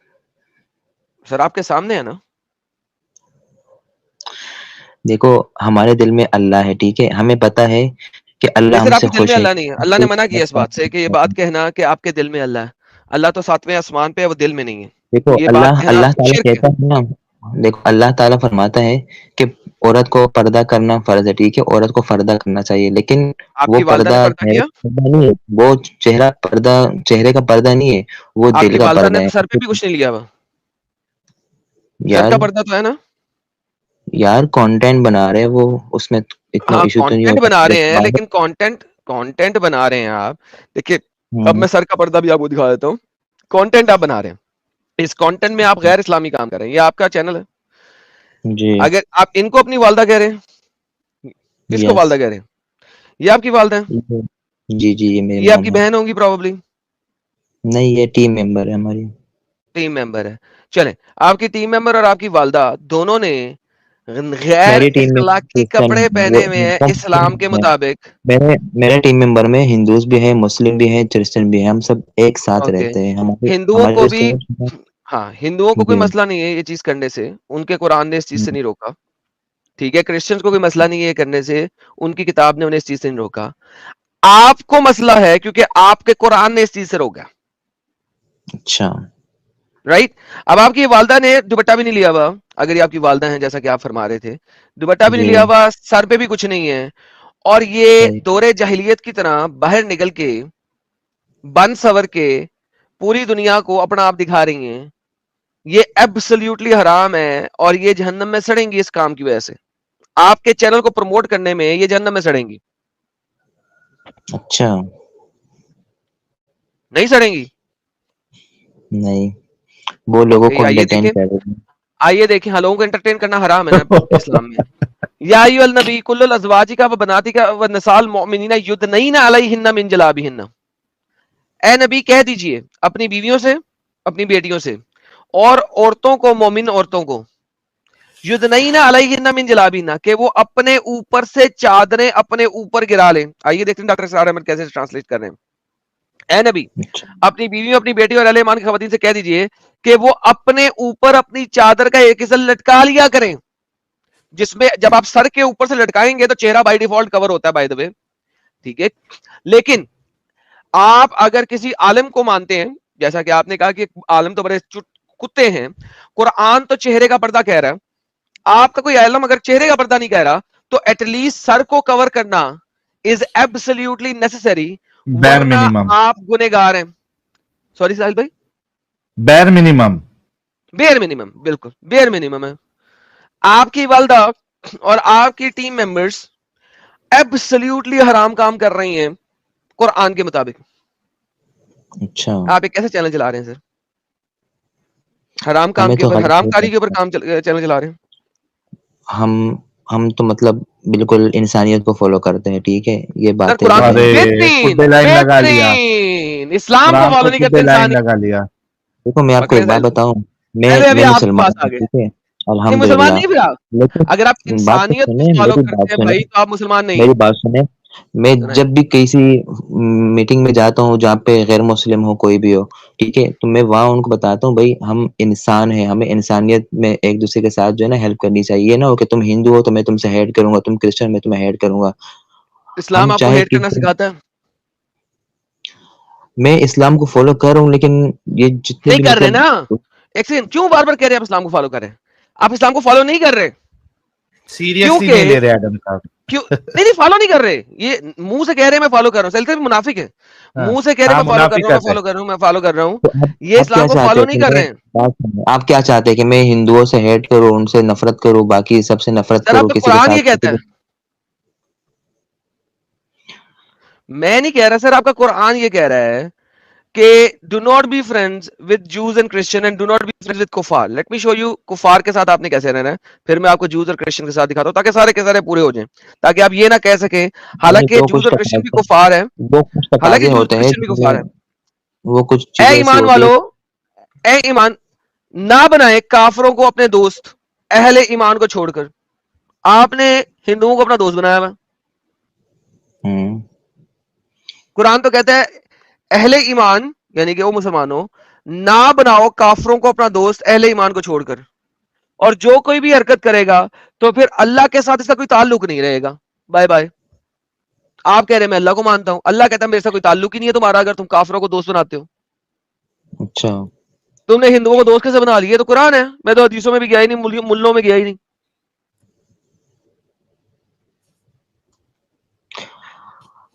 सर आपके सामने है ना। देखो, हमारे दिल में अल्लाह है, ठीक है? हमें पता है कि नहीं अल्लाह सर, हमसे आपके दिल में खुश है। अल्लाह नहीं है, अल्लाह ने मना किया इस बात से कि ये बात कहना कि आपके दिल में अल्लाह है। अल्लाह तो सातवें आसमान पे है, वो दिल में नहीं है। देखो, ये बात अल्लाह कहना अल्लाह ताला शिर्क है। कहता है ना, देखो अल्लाह ताला फरमाता है कि औरत को पर्दा करना फ़र्ज़ है, ठीक है? औरत को पर्दा करना चाहिए, लेकिन वो आपकी वालदा ने पर्दा पर्दा चेहरे किया? का पर्दा नहीं है, वो चेहरे का पर्दा नहीं है, वो दिल आपकी का वालदा पर्दा ने तो सर पे है। भी कुछ नहीं लिया हुआ। सर यार का पर्दा तो है ना? यार कंटेंट बना रहे हैं वो, उसमें तो इतना हाँ, इश्यू तो नहीं कंटेंट होता। बना रहे जैसे हैं, बात। लेकिन कंटेंट कंटेंट बना रहे हैं आप। देखिए, अब हुँ। मैं सर का पर्दा भी आपको दिखा देता हूँ। कंटेंट आप बना रहे हैं, इस कंटेंट में आप गैर इस्लामी काम कर रहे हैं। ये आपका चैनल है। जी। अगर आप इनको अपनी वालदा कह रहे हैं, किसको यस। वालदा कह रहे हैं? ये आपकी वालदा है? जी, जी, ये मेरी ये मॉम आपकी है। बहन होंगी प्रोबेबली, नहीं, ये टीम मेंबर है हमारी। टीम मेंबर है। चलें, आपकी टीम मेंबर और आपकी वालदा दोनों ने गैर मेरी टीम में इखलाकी क्रिश्चियन कपड़े वो पहने हुए हैं वो इस्लाम के मुस्लिम है। मुताबिक। मेरे टीम मेंबर में हिंदूज भी हैं, मुस्लिम भी हैं, क्रिश्चियन भी हैं, हम सब एक साथ ओके, रहते हैं। हमारी हिंदुओं को हमारी भी, सोच में। हाँ, हिंदुओं को कोई जी। मसला नहीं है ये चीज करने से, उनके कुरान ने इस चीज से हुँ। नहीं रोका। ठीक है, क्रिश्चियंस को कोई मसला नहीं है ये करने से, उनकी किताब ने उन्हें इस चीज से नहीं रोका। आपको मसला है क्योंकि आपके कुरान ने इस चीज से रोका। अच्छा। राइट? अब आपकी वालदा ने दुपट्टा भी नहीं लिया हुआ, अगर ये आपकी वालदा है जैसा कि आप फरमा रहे थे, दुपट्टा भी नहीं जी। लिया हुआ, सर पे भी कुछ नहीं है, और ये सही। दौरे जाहिलियत की तरह बाहर निकल के बन सवर के पूरी दुनिया को अपना आप दिखा रही हैं। ये एब्सोल्युटली हराम है और ये जहन्नम में सड़ेंगी इस काम की वजह से। आपके चैनल को प्रमोट करने में ये जहन्नम में सड़ेंगी। अच्छा। नहीं सड़ेंगी? नहीं, वो लोगों को आइए एंटरटेन देखें, कर रहे हैं। आइए देखें, हाँ, लोगों को एंटरटेन करना हराम है ना इस्लाम में। या अय्युहल नबी कुल्लुल अज़वाजिका व बनातिका व निसाल मुमिनीना युदनैना अलैहिन्ना मिन जलाबिहिन्ना, ए नबी कह दीजिए अपनी बीवियों से, अपनी बेटियों से और औरतों को, मोमिन औरतों को, युदनैना अलैहिन्ना मिन जलाबिहिन्ना, कि वो अपने ऊपर से चादरें अपने ऊपर गिरा लें। आइए देखते हैं डॉक्टर इसरार अहमद कैसे ट्रांसलेट कर रहे हैं। ए नबी अच्छा, अपनी बीवियों, अपनी बेटी और अहले ईमान की खवातीन से कह दीजिए कि वो अपने ऊपर अपनी चादर का एक हिस्सा लटका लिया करें, जिसमें जब आप सर के ऊपर से लटकाएंगे तो चेहरा बाय डिफॉल्ट कवर होता है, बाय द वे, ठीक है। लेकिन आप अगर किसी आलिम को मानते हैं, जैसा कि आपने कहा कि आलिम तो बड़े कुत्ते हैं, कुरान तो चेहरे का पर्दा कह रहा है, आपका कोई आलिम अगर चेहरे का पर्दा नहीं कह रहा तो एटलीस्ट सर को कवर करना इज एब्सोल्युटली नेसेसरी, बैर वरना मिनिमम, आप गुनेगार हैं। सॉरी साहिल भाई, बैर मिनिमम। बेयर मिनिमम, बिल्कुल बेयर मिनिमम है। आपकी वालदा और आपकी टीम मेंबर्स एब्सोल्युटली हराम काम कर रही हैं कुरान के मुताबिक। अच्छा, आप एक कैसे चैनल चला रहे हैं सर, हराम काम हमें के तो ऊपर, गलत हराम नहीं कारी के ऊपर लगता। काम चैनल चला रहे हैं। हम तो मतलब बिल्कुल इंसानियत को फॉलो करते हैं, ठीक है? ये सर बातें कुरान जो को, है, अरे बेहतरीन खुद लाइन लगा लिया, बेहतरीन, इस्लाम को कुरान फॉलो को नहीं खुद करते लाइन इंसान। लगा लिया। देखो मैं आपको पकड़े एक बात साहिल भाई, बताऊं, अरे अभी मैं आपके मुसलमान पास आ हूं, गए, ठीक है? नहीं मुसलमान अल्हम्दुलिल्लाह। नहीं, फिर आप अगर आप लेकिन बात तो इंसानियत को सुने, फॉलो मेरी बात करते हैं सुने, भाई तो आप मुसलमान नहीं मेरी है। बात सुने। मैं सुनाए। जब भी किसी मीटिंग में जाता हूँ जहाँ पे गैर मुस्लिम हो, कोई भी हो, ठीक है? तो मैं वहाँ उनको बताता हूँ भाई हम इंसान हैं, हमें इंसानियत में एक दूसरे के साथ जो है ना हेल्प करनी चाहिए। ये ना हो कि तुम हिंदू हो तो मैं तुमसे हेट करूंगा, तुम क्रिश्चियन मैं तुम्हें हेट करूंगा। हम इस्लाम आपको चाहे हेट करना किसी, सिखाता है? मैं इस्लाम को फॉलो कर रहा हूँ, लेकिन ये जितने नहीं भी कर रहे मतलब, ना, एक सेकंड, क्यों बार बार कह रहे हैं आप इस्लाम को फॉलो करें? आप इस्लाम को फॉलो नहीं कर रहे सीरियसली क्योंकि, नहीं ले रहे एडम साहब। क्यों नहीं, नहीं फॉलो नहीं कर रहे, ये मुंह से कह रहे हैं मैं फॉलो कर रहा हूँ, सलते भी मुनाफिक है, हाँ, मुंह से कह रहे हैं हाँ मैं फॉलो कर रहा हूँ, मैं मुनाफिकत है। फॉलो कर रहा हूँ, मैं फॉलो कर रहा हूँ, तो ये आप क्या इस्लाम को चाहते फॉलो हैं नहीं कि कर मैं, रहे हैं। बात सुनिए, आप क्या चाहते हैं कि मैं हिंदुओं से हेट करूँ, उनसे नफरत करूँ, बाकी सबसे नफरत सर करूँ, आपका किसी के कुरान साथ ये कहता है, मैं नहीं कह रहा सर, आपका कुरान ये कह रहा है कि do not be friends with Jews and Christian and do not be friends with कुफार। लेट मी शो यू कुफार के साथ आपने कैसे रहना है, फिर मैं आपको जूज और क्रिश्चियन के साथ दिखाता हूँ, ताकि सारे के सारे पूरे हो जाएं, ताकि आप ये ना कह सके, नहीं, हालांकि जूज और क्रिश्चियन भी कुफार है, वो कुछ हालांकि तकाज़े जूज और होते हैं क्रिश्चियन भी कुफार है। जिसमें, वो कुछ ए चीज़ें ऐसी ईमान होती है। वालों, ए ईमान, ना बनाए काफरों को अपने दोस्त अहले ईमान को छोड़कर। आपने हिंदुओं को अपना दोस्त बनाया हुआ है। हुँ, कुरान तो कहता है अहले ईमान यानी कि वो मुसलमानों, ना बनाओ काफरों को अपना दोस्त अहले ईमान को छोड़कर, और जो कोई भी हरकत करेगा तो फिर अल्लाह के साथ इसका कोई ताल्लुक नहीं रहेगा। Bye bye. आप कह रहे हैं मैं अल्लाह को मानता हूं, अल्लाह कहता है मेरे साथ कोई ताल्लुक ही नहीं है तुम्हारा, अगर तुम काफरों को दोस्त बनाते हो। अच्छा। तुमने हिंदुओं को दोस्त कैसे बना लिए? तो कुरान है, मैं तो हदीसों में भी गया ही नहीं, मुल्लों में गया ही नहीं।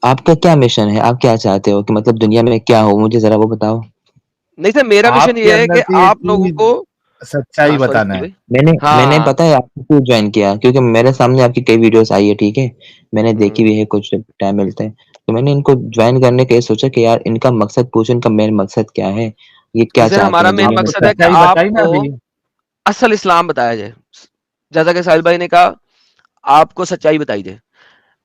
आपका क्या मिशन है? आप क्या चाहते हो कि मतलब दुनिया में क्या हो? मुझे ज़रा वो बताओ। नहीं सर, मेरा मिशन आपके ये है अंदर कि से ये आप लोगों को, चीज सच्चाई हाँ सॉरी बताना साहिल है। भाई, मैंने हाँ पता है आपको क्यों जॉइन किया? क्योंकि मेरे सामने आपकी कई वीडियोस आई है, ठीक है? मैंने देखी भी है, कुछ टाइम मिलता है तो मैंने इनको ज्वाइन करने के सोचा कि यार इनका मकसद पूछूं, इनका मेन मकसद क्या है, ये नहीं क्या सर, चाहते हमारा हैं मेन दुनिया में। आपको मकसद है कि सच्चाई बताई ना आपको अभी। असल इस्लाम बताया जाए, जैसा कि साहिल भाई ने कहा, आपको सच्चाई बताई जाए।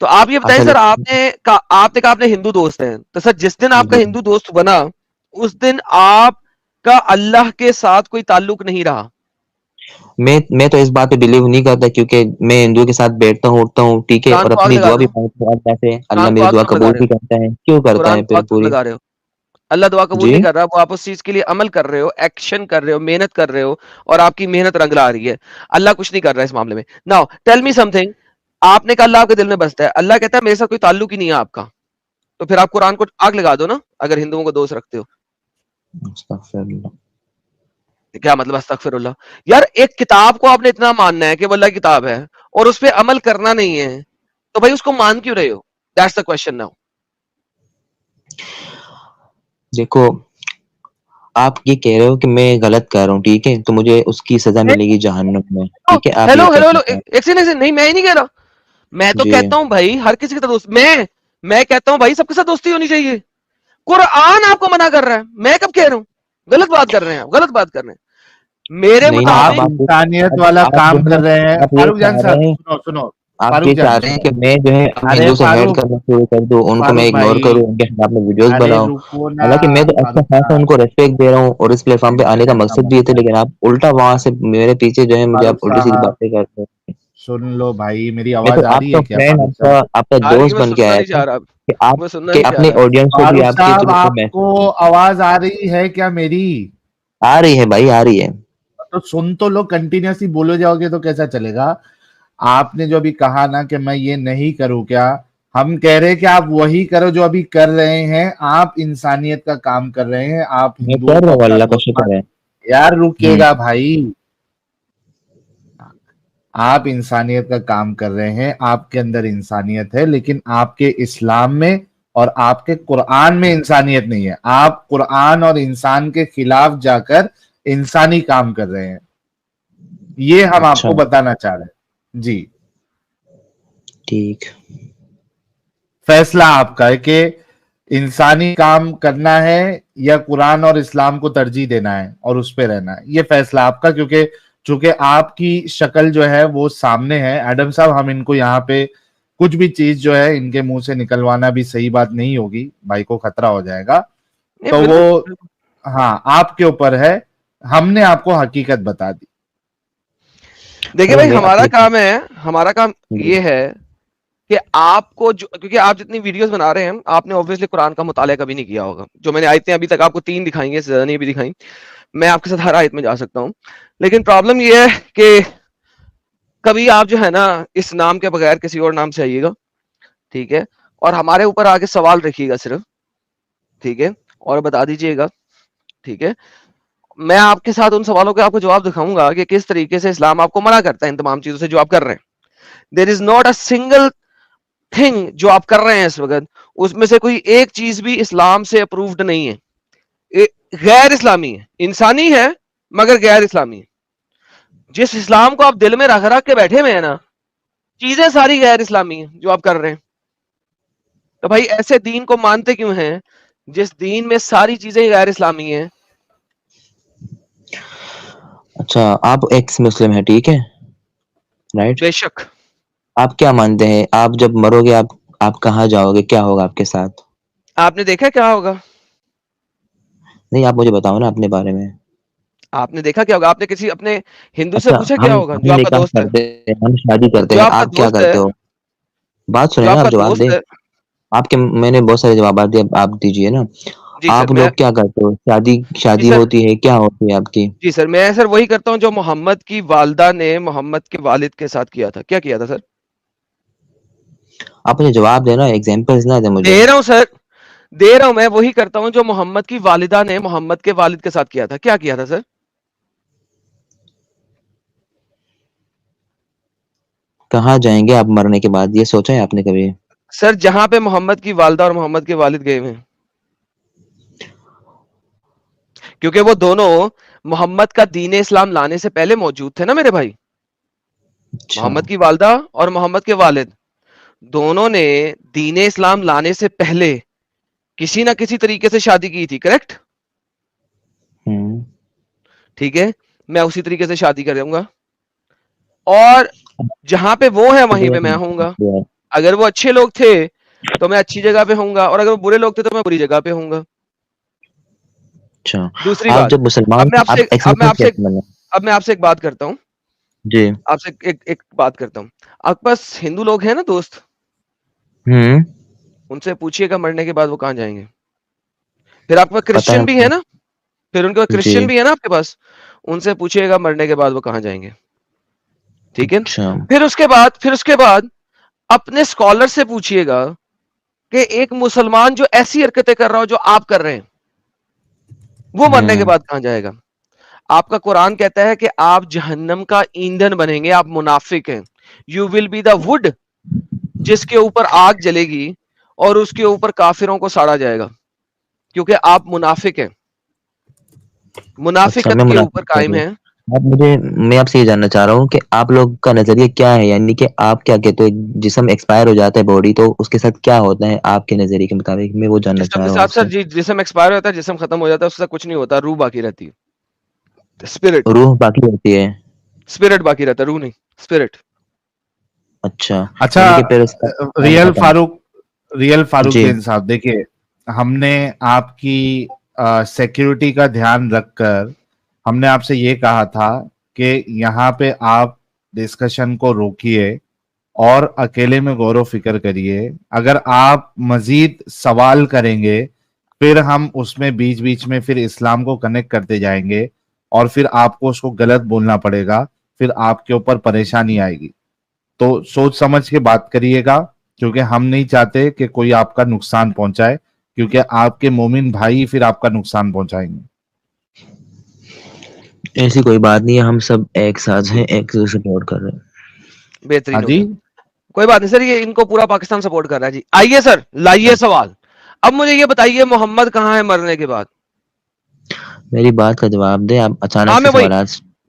तो आप ये बताएं असल, सर, आपने कहा आपने हिंदू दोस्त हैं, तो सर जिस दिन आपका जी, हिंदू दोस्त बना उस दिन आपका अल्लाह के साथ कोई ताल्लुक नहीं रहा। मैं तो इस बात पे बिलीव नहीं करता, क्योंकि मैं हिंदुओं के साथ बैठता हूँ, उठता हूँ, ठीक है? कुरान और को आग अपनी लगा दुआ रहे भी हो, मांगता हूँ अल्लाह से, अल्लाह कुरान को मेरी आग दुआ क्यों लगा कबूल रहे भी हो, करता है। क्यों करता कुरान है को फिर आग क्यों पूरी? लगा रहे हो? अल्लाह दुआ कबूल जी, नहीं कर रहा, वो आप उस चीज के लिए अमल कर रहे हो, एक्शन कर रहे हो, मेहनत कर रहे हो, और आपकी मेहनत रंग ला रही है। अल्लाह कुछ नहीं कर रहा है इस मामले में। नाउ टेल मी समथिंग, आपने कहा अल्लाह आपके दिल में बसता है, अल्लाह कहता है मेरे साथ कोई ताल्लुक ही नहीं है आपका, तो फिर आप कुरान को आग लगा दो ना, अगर हिंदुओं को दोस्त रखते हो। अस्तगफिरुल्लाह। क्या मतलब अस्तगफिरुल्लाह? यार एक किताब को आपने इतना मानना है कि वो अल्लाह की किताब है और उस पर अमल करना नहीं है, तो भाई उसको मान क्यों रहे हो? That's the question now. देखो, आप ये कह रहे हो कि मैं गलत कर रहा हूँ, ठीक है? तो मुझे उसकी सज़ा मिलेगी जहन्नुम में, ठीक है? आप हेलो ये हेलो कहना हेलो, चाह एक सेकंड, नहीं मैं ही नहीं कह रहा, मैं तो जी, कहता हूं भाई हर किसी के साथ दोस्त, मैं कहता हूं भाई सबके साथ दोस्ती होनी चाहिए। कुरान आपको मना कर रहा है, मैं कब कह रहा हूं? गलत बात कर रहे हैं, आप गलत बात कर रहे हैं मेरे नहीं ना, आप मुताबिक। इंसानियत वाला आप काम जो कर है रहे हैं आप ये फारूक जान चाह साहब, रहे हैं, सुनो सुनो, आप फारूक ये जान चाह रहे हैं सुनो। कि मैं जो है अपने अरे हिंदू से हेट फारूक, करना शुरू कर दूं, उनको मैं फारूक इग्नोर भाई, करूं, उनके खिलाफ में वीडियोस अरे बनाऊं। रुको ना, हालांकि मैं तो अच्छा फारूक खासा साहब, उनको रेस्पेक्ट दे रहा हूं और इस प्लेटफॉर्म पे आने का ऐसा मकसद मत भी ये था, करो लेकिन आप उल्टा वहां से मेरे पीछे जो है मुझे फारूक आप उल्टी सीधी साहब, बातें करते हैं। सुन लो भाई, मेरी मैं तो आवाज आ रही आपका है क्या फ्रेंड, फारूक साहब? आपका आ रही है, दोस्त मैं बन के सुनना आया नहीं था चाह रहा, कि आप मैं सुनना कि नहीं चाह अपनी रहा। ऑडियंस को भी फारूक आपके साहब, थ्रू आपको आवाज आ रही है क्या मेरी? आ रही है भाई, आ रही है। तो सुन तो लो, कंटिन्यूअसली बोले जाओगे तो कैसा चलेगा? आपने जो अभी कहा ना कि मैं ये नहीं करूं क्या, हम कह रहे हैं कि आप वही करो जो अभी कर रहे हैं। आप इंसानियत का काम कर रहे हैं, आप मैं हिंदुओं कर को रहा हूँ, अपना अल्लाह का दोस्त मान। शुक्र है। यार हम्म। रुकिएगा भाई, आप इंसानियत का काम कर रहे हैं, आपके अंदर इंसानियत है, लेकिन आपके इस्लाम में और आपके कुरान में इंसानियत नहीं है। आप कुरान और इंसान के खिलाफ जाकर इंसानी काम कर रहे हैं, ये हम अच्छा, आपको बताना चाह रहे हैं जी। ठीक। फैसला आपका है कि इंसानी काम करना है या कुरान और इस्लाम को तरजीह देना है और उस पे रहना है, ये फैसला आपका। क्योंकि चूंकि आपकी शक्ल जो है वो सामने है एडम साहब, हम इनको यहाँ पे कुछ भी चीज जो है इनके मुंह से निकलवाना भी सही बात नहीं होगी, भाई को खतरा हो जाएगा। नहीं तो बिल्कुल वो, बिल्कुल। हाँ, आपके ऊपर है, हमने आपको हकीकत बता दी। देखिए चलो भाई, मैं हमारा अपनी काम है, हमारा काम जी, ये है कि आपको जो, क्योंकि आप जितनी वीडियोस बना रहे हैं, आपने ऑब्वियसली कुरान का मुताला कभी नहीं किया होगा। जो मैंने आयतें अभी तक आपको 3 दिखाई हैं, इससे ज्यादा नहीं भी दिखाई। मैं आपके साथ हर आयत में जा सकता हूँ, लेकिन प्रॉब्लम ये है कि कभी आप जो है ना, इस नाम के बगैर किसी और नाम से आइएगा, ठीक है, और हमारे ऊपर आके सवाल रखिएगा सिर्फ, ठीक है, और बता दीजिएगा, ठीक है। मैं आपके साथ उन सवालों के आपको जवाब दिखाऊंगा कि किस तरीके से इस्लाम आपको मना करता है इन तमाम चीजों से जो आप कर रहे हैं। There is not a single thing जो आप कर रहे हैं इस वक्त, उसमें से कोई एक चीज भी इस्लाम से अप्रूव्ड नहीं है। गैर इस्लामी है, इंसानी है मगर गैर इस्लामी है। जिस इस्लाम को आप दिल में रख रख के बैठे हुए हैं ना, चीजें सारी गैर इस्लामी है जो आप कर रहे हैं। तो भाई ऐसे दीन को मानते क्यों हैं जिस दीन में सारी चीजें गैर इस्लामी हैं? अच्छा, आप एक्स मुस्लिम है, ठीक है, राइट? बेशक। आप क्या मानते हैं, आप जब मरोगे आप कहाँ जाओगे, क्या होगा आपके साथ? आपने देखा क्या होगा? नहीं, आप मुझे बताओ ना अपने बारे में। आपने देखा क्या होगा? आपने किसी अपने हिंदू से अच्छा, पूछा क्या हम होगा हम जो आपका निकाह दोस्त है? करते हैं, हम शादी करते जो हैं, आपका आप क्या दोस्त है, करते हो? बात जो सुनिए ना, आप आपका जवाब दोस्त दें। है। आपके मैंने बहुत सारे जवाब दिए, आप दीजिए ना। जी सर, आप मैं लोग क्या करते हो? शादी जी शादी सर होती है, क्या होती है आपकी? जी सर, मैं सर वही करता हूँ जो मोहम्मद की वालदा ने मोहम्मद के वालिद के साथ किया था। क्या किया था सर? आप मुझे जवाब देना, एग्जांपल्स ना दें मुझे। दे रहा हूँ सर, दे रहा हूँ। मैं वही करता हूँ जो मोहम्मद की वालिदा ने मोहम्मद के वालिद के साथ किया था। क्या किया था सर? कहाँ जाएंगे आप मरने के बाद, ये सोचा है आपने कभी? सर जहां पे मोहम्मद की वालदा और मोहम्मद के वालिद गए हुए हैं, क्योंकि वो दोनों मोहम्मद का दीन इस्लाम लाने से पहले मौजूद थे ना मेरे भाई। अच्छा। मोहम्मद की वालदा और मोहम्मद के वालिद दोनों ने दीन इस्लाम लाने से पहले किसी ना किसी तरीके से शादी की थी, करेक्ट? हम्म। ठीक है, मैं उसी तरीके से शादी करूंगा, और जहां पे वो है वहीं पे मैं होऊंगा। अगर वो अच्छे लोग थे तो मैं अच्छी जगह पे होऊंगा, और अगर वो बुरे लोग थे तो मैं बुरी जगह पे होऊंगा। अच्छा, दूसरी आप बात, जब मुसलमान अब मैं थे, आपसे आप एक्स मुस्लिम कैसे बने? अब मैं आपसे एक बात करता हूँ, जी। आपसे एक बात करता हूँ। आपके पास हिंदू लोग हैं ना दोस्त, हम्म। उनसे पूछिएगा मरने के बाद वो कहाँ जाएंगे। फिर आपके पास पता है क्रिश्चियन भी है मुझे। ना, फिर उनके पास जी। क्रिश्चियन भी है ना आपके पास, उनसे पूछिएगा मरने के बाद वो कहाँ जाएंगे। ठीक है। अच्छा। फिर उसके बाद अपने स्कॉलर से पूछिएगा कि एक मुसलमान जो ऐसी हरकतें कर रहा हो जो आप कर रहे हैं, वो मरने के हम्म। बाद कहां जाएगा? आपका कुरान कहता है कि आप जहन्नम का ईंधन बनेंगे, आप मुनाफिक हैं। You will be the wood जिसके ऊपर आग जलेगी और उसके ऊपर काफिरों को साड़ा जाएगा, क्योंकि आप मुनाफिक हैं, अच्छा, मुनाफिकत मैं के ऊपर मुनाफिक कर कायम रहा हूँ। है। मैं आपसे ये जानना चाह रहा हूँ कि आप लोग का नजरिया क्या है, यानी कि आप क्या कहते हो जिस्म एक्सपायर हो जाता है बॉडी, तो उसके साथ क्या होता है आपके नजरिए के मुताबिक, मैं वो जानना जिस्म चाह के रहा हूँ साथ सर आपसे। जी जिस्म एक्सपायर होता है, जिस्म खत्म हो जाता है, उससे कुछ नहीं होता, रूह बाकी रहती है, स्पिरिट रूह बाकी रहती है। स्पिरिट बाकी रहता है, रूह नहीं, स्पिरिट। अच्छा, अच्छा, यानी कि फिर उसका काम रियल खत्म। फारूक, रियल जी फारूकद्दीन साहब, देखिए, हमने आपकी सिक्योरिटी का ध्यान रखकर हमने आपसे ये कहा था कि यहाँ पे आप डिस्कशन को रोकिए और अकेले में गौर फिक्र करिए। अगर आप मजीद सवाल करेंगे फिर हम उसमें बीच बीच में फिर इस्लाम को कनेक्ट करते जाएंगे और फिर आपको उसको गलत बोलना पड़ेगा, फिर आपके ऊपर परेशानी आएगी। तो सोच समझ के बात करिएगा, क्योंकि हम नहीं चाहते कि कोई आपका नुकसान पहुंचाए, क्योंकि आपके मोमिन भाई फिर आपका नुकसान पहुंचाएंगे। ऐसी कोई बात नहीं है, हम सब एक साथ हैं, एक दूसरे सपोर्ट कर रहे हैं। हाँ बेहतरीन हो जी। गया। कोई बात नहीं सर, ये इनको पूरा पाकिस्तान सपोर्ट कर रहा है जी। आइए सर, लाइए सवाल। अब मुझे ये बताइए, मोहम्मद कहाँ है मरने के बाद? मेरी बात का जवाब दे, आप अचानक हाँ से मैं वही, सवाल।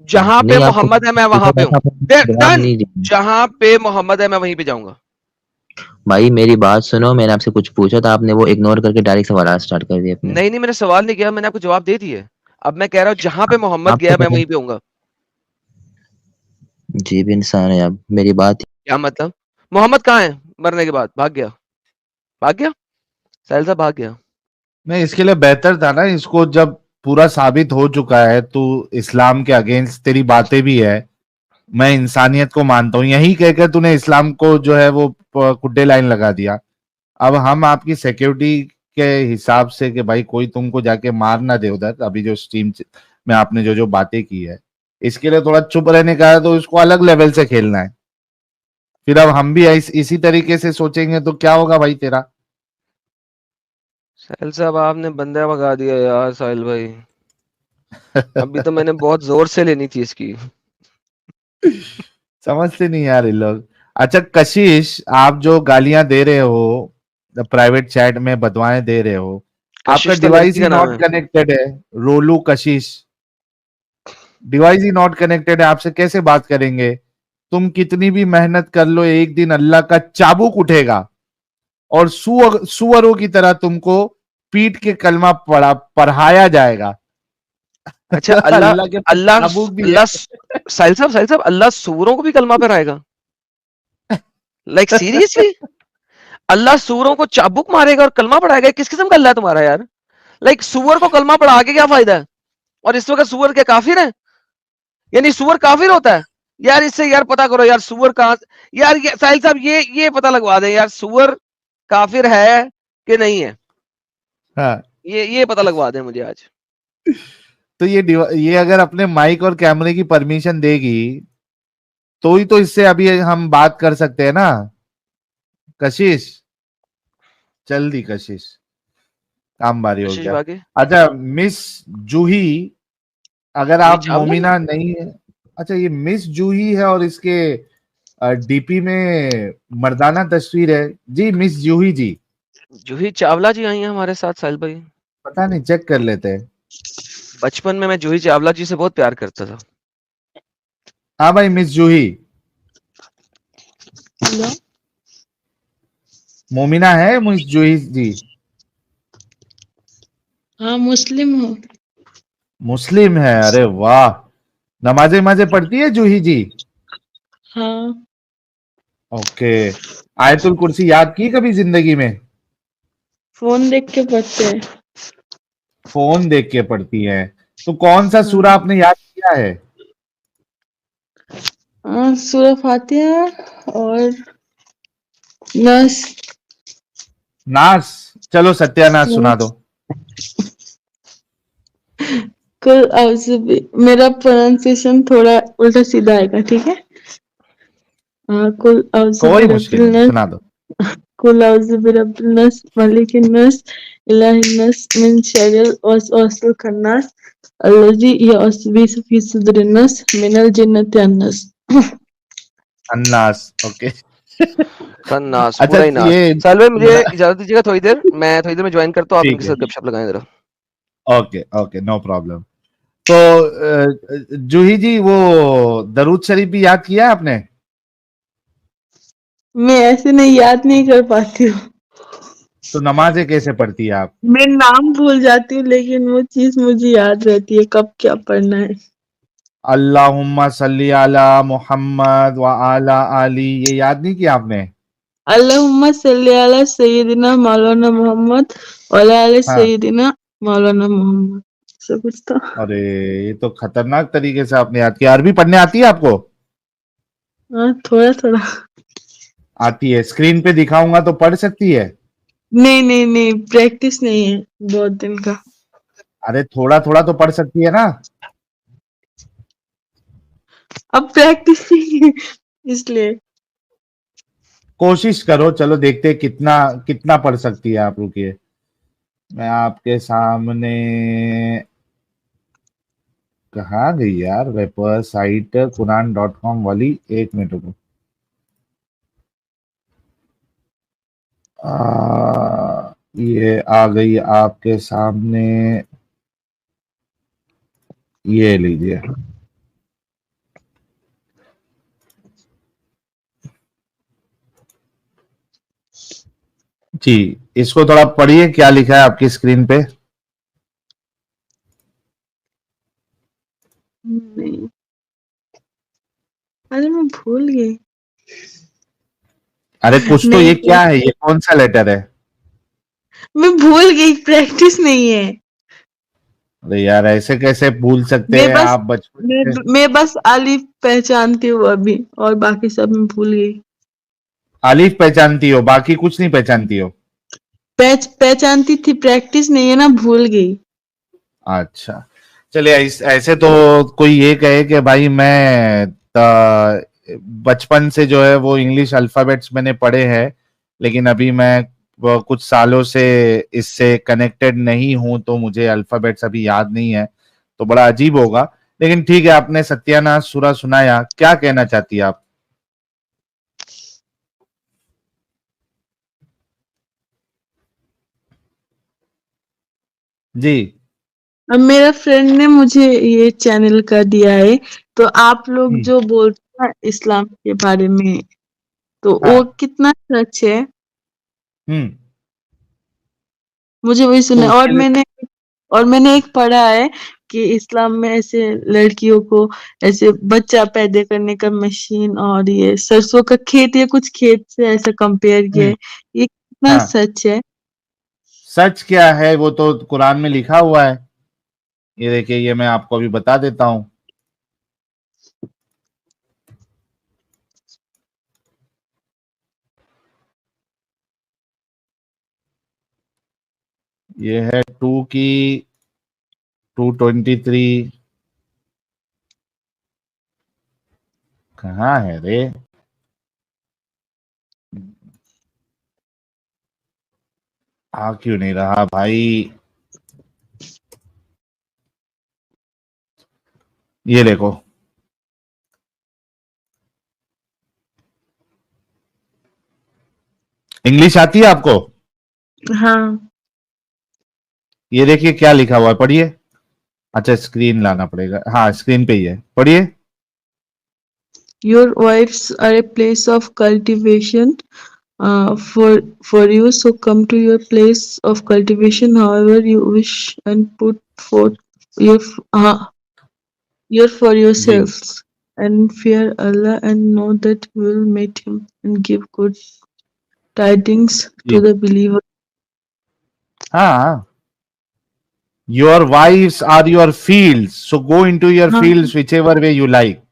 जहां पे नहीं, आपको मोहम्मद है मैं पूछा वहां पे था हूँ। आप जवाब डन। नहीं दिया। जहां पे मोहम्मद है मैं वहीं पे जाऊंगा। भाई मेरी बात सुनो, मैंने आपसे कुछ पूछा था, आपने वो इग्नोर करके डायरेक्ट सवाल स्टार्ट कर दिए अपने। नहीं नहीं, मैंने सवाल नहीं किया, मैंने आपको जवाब दे दिए। अब मैं कह रहा हूँ जहां पे मोहम्मद आपको गया मैं पता वहीं पे होऊंगा। जी भी इंसान है आप, मेरी बात। क्या मतलब? मोहम्मद कहाँ है मरने के बाद? भाग गया? भाग गया? साहिल साहब भाग गया। नहीं, इसके लिए बेहतर था ना, इसको जब पूरा साबित हो चुका है, तो इस्लाम के अगेंस्ट तेरी बातें भी है, मैं इंसानियत को मानता हूँ, यही कहकर तूने इस्लाम को जो है वो कुड्डे लाइन लगा दिया। अब हम आपकी सिक्योरिटी के हिसाब से कि भाई कोई तुमको जाके मार ना दे उधर, अभी जो स्ट्रीम में आपने जो जो बातें की है, इसके लिए थोड़ा चुप रहने का है, तो इसको अलग लेवल से खेलना है। फिर अब हम भी इसी तरीके से सोचेंगे तो क्या होगा भाई तेरा। साहिल साहब आपने बंदा भगा दिया यार साहिल भाई। अभी तो मैंने बहुत जोर से लेनी थी इसकी। समझते नहीं यार ये लोग। अच्छा कशिश, आप जो गालियां दे रहे हो प्राइवेट चैट में, बदवाएं दे रहे हो, आपका कशिश तो डिवाइस लड़की ही का नाम नॉट है। कनेक्टेड है। रोलू कशिश, डिवाइस ही नॉट कनेक्टेड है, आपसे कैसे बात करेंगे। तुम कितनी भी मेहनत कर लो, एक दिन अल्लाह का चाबुक उठेगा और सुअरों की तरह तुमको पीट के कलमा पढ़ाया जाएगा। अच्छा, अल्लाह, अल्लाह के पास अल्लाह, चाबुक भी है। अल्लाह, साहिल साहब अल्लाह सूरों को भी कलमा पे आएगा? Like seriously? अल्लाह सूरों को चाबुक मारेगा और कलमा पढ़ाएगा? किस किस्म का अल्लाह है तुम्हारा यार? लाइक सुअर को कलमा पढ़ा के क्या फायदा है? और इस वक्त सुअर के काफिर है? यानी सुअर काफिर होता है? यार इससे यार पता करो यार, सुअर कहां यार, ये साहिल साहब ये पता लगवा दें यार, सुअर काफिर है कि नहीं है? हाँ, ये पता लगवा दें मुझे आज। तो ये अगर अपने माइक और कैमरे की परमिशन देगी तो ही तो इससे अभी हम बात कर सकते हैं ना। कशिश, चल दी कशिश, काम बारी हो आशीष गया। बाकी अच्छा मिस जूही, अगर जूही आप चावला जी? मोमिना नहीं है। अच्छा, ये मिस जूही है और इसके डीपी में मर्दाना तस्वीर है जी, मिस जूही जी। जूही चावला जी आई हैं हमारे साथ साहिल भाई। पता नहीं, चेक कर लेते हैं। बचपन में मैं जूही चावला जी से बहुत प्यार करता था। हाँ भाई, मिस जूही हेलो। मोमिना है, मिस जूही जी हाँ मुस्लिम हूँ। मुस्लिम है? अरे वाह, नमाजें नमाजें पढ़ती है जूही जी? हाँ। ओके, आयतुल कुर्सी याद की कभी जिंदगी में? फोन देख के पढ़ते हैं। फोन देख के पढ़ती है? तो कौन सा हाँ। सूरा आपने याद किया है? हाँ, सूरह फातिहा और नस। नास? चलो सत्यानाश सुना दो। कुल मेरा प्रोनाउंसिएशन थोड़ा उल्टा सीधा आएगा, ठीक है? कुल औज़ु कोई मुश्किल बिरब्बिल नहीं, नस, सुना दो। कुल औज़ु बिरब्बिल नस, मलिकिन नस, इलाहिन नस, मिन शर्रिल वसवासिल खन्नास, अल्लज़ी युवस्विसु फी सुदूरिन नस, मिनल जिन्नति अन्नस। अन्नास, ओके। खन्नास, अच्छा पूरा ही नास। ये साहिल भाई मुझे इजाजत दीजिएगा थोड़ी देर, मैं थोड़ी देर में ज्वाइन करता हूँ, आप ठीक इनके है, साथ गपशप लगाएं जरा। Okay okay, no problem. तो जूही जी, वो दरूद शरीफ भी याद किया है आपने? मैं ऐसे नहीं याद नहीं कर पाती हूँ। तो नमाजें कैसे पढ़ती है आप? मैं नाम भूल जाती हूँ लेकिन वो चीज मुझे याद रहती है कब क्या पढ़ना है। अल्लाहुम्मा सल्ली अला मुहम्मद व आला आली, ये याद नहीं किया आपने? अल्लाहुम्मा सल्ली अला सय्यिदिना मौलाना मोहम्मद व अला आले हाँ। सय्यिदिना मौलाना मोहम्मद, ऐसा कुछ था। अरे ये तो खतरनाक तरीके से आपने याद किया। अरबी पढ़ने आती है आपको? हाँ, थोड़ा थोड़ा। आती है। स्क्रीन पे दिखाऊंगा तो पढ़ सकती है? नहीं नहीं नहीं, प्रैक्टिस नहीं है बहुत दिन का। अरे थोड़ा थोड़ा तो पढ़ सकती है ना? अब प्रैक्टिस नहीं है इसलिए। कोशिश करो, चलो देखते हैं कितना कितना पढ़ सकती है आप। रुकिए, मैं आपके सामने, कहाँ गई यार वेबसाइट कुरान.com वाली, एक मिनट रुको। ये आ गई आपके सामने, ये लीजिए जी। इसको थोड़ा पढ़िए, क्या लिखा है आपकी स्क्रीन पे? नहीं, अरे मैं भूल गई। अरे कुछ तो, ये नहीं, क्या है, ये कौन सा लेटर है? मैं भूल गई, प्रैक्टिस नहीं है। अरे यार ऐसे कैसे भूल सकते मैं हैं बस आप बचपन मैं, से? मैं बस अलिफ पहचानती हूँ अभी, और बाकी सब मैं भूल गई। अलीफ पहचानती हो, बाकी कुछ नहीं पहचानती हो? पहचानती थी, प्रैक्टिस नहीं है ना, भूल गई। अच्छा, चलिए। ऐसे तो कोई ये कहे कि भाई मैं बचपन से जो है वो इंग्लिश अल्फाबेट्स मैंने पढ़े हैं, लेकिन अभी मैं वो कुछ सालों से इससे कनेक्टेड नहीं हूं, तो मुझे अल्फाबेट्स अभी याद नहीं है, तो बड़ा अजीब होगा। लेकिन ठीक है, आपने सत्यानाश सूरा सुनाया, क्या कहना चाहती है आप? जी। अब मेरा फ्रेंड ने मुझे ये चैनल का दिया है, तो आप लोग हम्म। जो बोलते हैं इस्लाम के बारे में, तो वो हाँ। कितना सच है, हम्म। मुझे वही तो सुनना है। उसके लिए, और मैंने एक पढ़ा है कि इस्लाम में ऐसे लड़कियों को ऐसे बच्चा पैदा करने का मशीन और ये सरसों का खेत या कुछ खेत से ऐसा कंपेयर किया हम्म। है। ये कितना हाँ, सच है? सच क्या है वो तो कुरान में लिखा हुआ है। ये देखिए, ये मैं आपको अभी बता देता हूँ। ये है 223। कहाँ है रे? आ क्यों नहीं रहा भाई? ये देखो, इंग्लिश आती है आपको? हाँ। ये देखिए क्या लिखा हुआ है, पढ़िए। अच्छा, स्क्रीन लाना पड़ेगा, हाँ स्क्रीन पे ही है, पढ़िए। Your wives are a place of cultivation for you, so come to your place of cultivation however you wish and put forth your your for जी। yourselves, and fear Allah and know that you will meet Him and give good tidings to जी। the believer. हाँ, your wives are your fields, so go into your हाँ fields which ever way you like.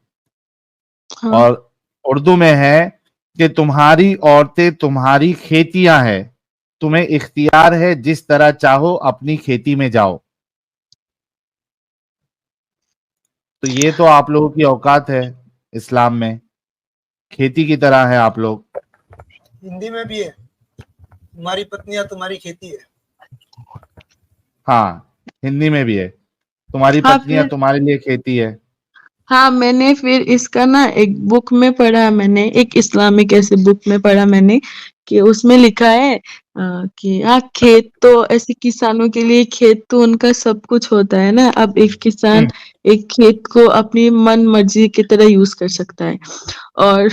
हाँ और उर्दू में है कि तुम्हारी औरतें तुम्हारी खेतियां हैं, तुम्हें इख्तियार है जिस तरह चाहो अपनी खेती में जाओ। तो ये तो आप लोगों की औकात है इस्लाम में, खेती की तरह है आप लोग। हिंदी में भी है, तुम्हारी पत्नियां तुम्हारी खेती है। हाँ, हिंदी में भी है, तुम्हारी हाँ पत्नियां फिर तुम्हारे लिए खेती है। हाँ, मैंने फिर इसका ना एक बुक में पढ़ा, मैंने एक इस्लामिक ऐसे बुक में पढ़ा मैंने कि उसमें लिखा है कि हाँ, खेत तो ऐसे किसानों के लिए खेत तो उनका सब कुछ होता है ना। अब एक किसान एक खेत को अपनी मन मर्जी की तरह यूज कर सकता है और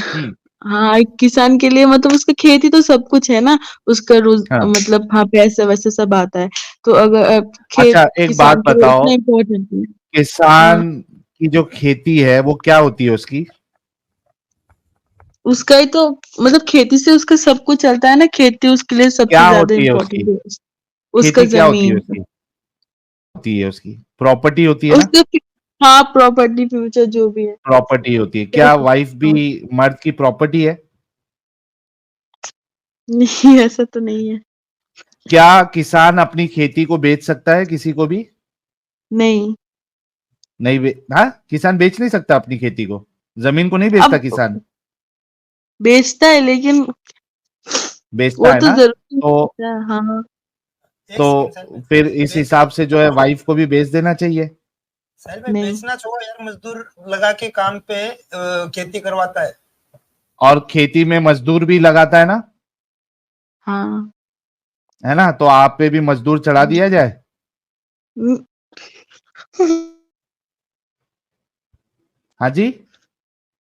हाँ, एक किसान के लिए मतलब उसका खेत ही तो सब कुछ है ना। उसका रोज हाँ। मतलब हाँ, पैसे वैसे सब आता है। तो अगर अच्छा, खेत एक बात किसान के लिए बताओ, इतना इम्पोर्टेंट है। हाँ, किसान की जो खेती है वो क्या होती है उसकी? उसका ही तो मतलब खेती से उसका सब कुछ चलता है ना। खेती उसके लिए सबसे क्या ज्यादा होती है उसकी? इम्पोर्टेंट है। उसका खेती क्या होती है जमीन, उसकी? होती है उसकी प्रॉपर्टी होती है ना? उसका हाँ, प्रॉपर्टी फ्यूचर जो भी है। प्रॉपर्टी होती है। क्या वाइफ भी मर्द की प्रॉपर्टी है? नहीं, ऐसा तो नहीं है। क्या किसान अपनी खेती को बेच सकता है किसी को भी? नहीं, नहीं हाँ, किसान बेच नहीं सकता अपनी खेती को, जमीन को नहीं बेचता अब किसान, बेचता है लेकिन बेचता वो है तो ना? जरूरी तो है। हाँ, एक सेकंड तो फिर इस हिसाब से जो है वाइफ को भी बेच देना चाहिए। साहिल भाई, नहीं, बेचना छोड़ो यार, मजदूर लगा के काम पे खेती करवाता है। और खेती में मजदूर भी लगाता है ना, हाँ। है ना? तो आप पे भी मजदूर चढ़ा दिया जाए। हम्म, हाँ जी,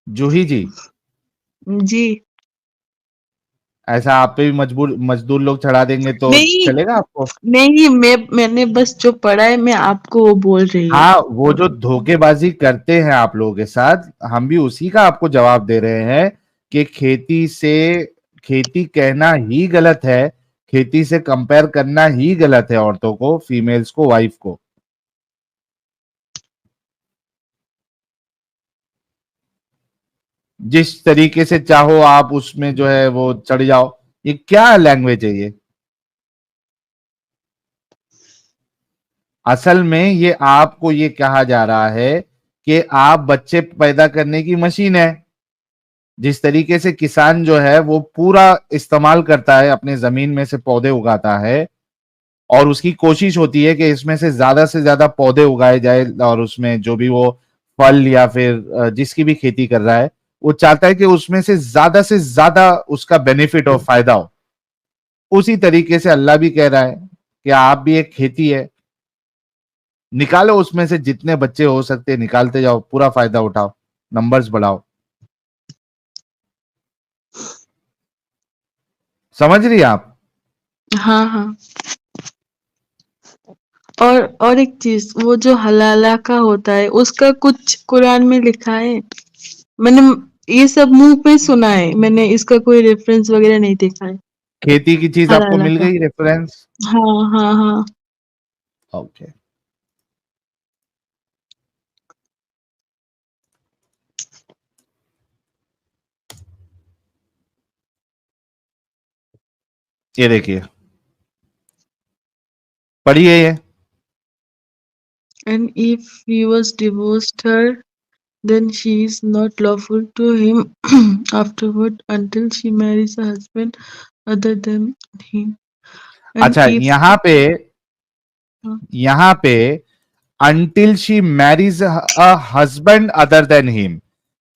जूही जी, जी, ऐसा आप पे भी मजदूर लोग चढ़ा देंगे तो नहीं, चलेगा आपको? नहीं, मैंने बस जो पढ़ा है मैं आपको वो बोल रही हूँ। हाँ, वो जो धोखेबाजी करते हैं आप लोगों के साथ, हम भी उसी का आपको जवाब दे रहे हैं कि खेती कहना ही गलत है, खेती से कंपेयर करना ही गलत है औरतों को, फीमेल्स को, वाइफ को। जिस तरीके से चाहो आप उसमें जो है वो चढ़ जाओ। ये क्या लैंग्वेज है ये? असल में ये आपको ये कहा जा रहा है कि आप बच्चे पैदा करने की मशीन है। जिस तरीके से किसान जो है वो पूरा इस्तेमाल करता है, अपने जमीन में से पौधे उगाता है और उसकी कोशिश होती है कि इसमें से ज्यादा पौधे उगाए जाए, और उसमें जो भी वो फल या फिर जिसकी भी खेती कर रहा है वो चाहता है कि उसमें से ज्यादा उसका बेनिफिट और फायदा हो। उसी तरीके से अल्लाह भी कह रहा है कि आप भी एक खेती है, निकालो उसमें से जितने बच्चे हो सकते निकालते जाओ, पूरा फायदा उठाओ, नंबर्स बढ़ाओ। समझ रही हैं आप? हाँ, हाँ। और एक चीज, वो जो हलाला का होता है उसका कुछ कुरान में लिखा है? मैंने ये सब मुंह पे सुना है, मैंने इसका कोई रेफरेंस वगैरह नहीं देखा है। खेती की चीज आपको हलाला मिल का, गई रेफरेंस? हाँ, हाँ, हाँ। ओके, ये देखिए, पढ़िए ये। And if he was divorced her, then she is not lawful to him afterward until she marries a husband other than him. And अच्छा, if यहाँ पे until she marries a husband other than him,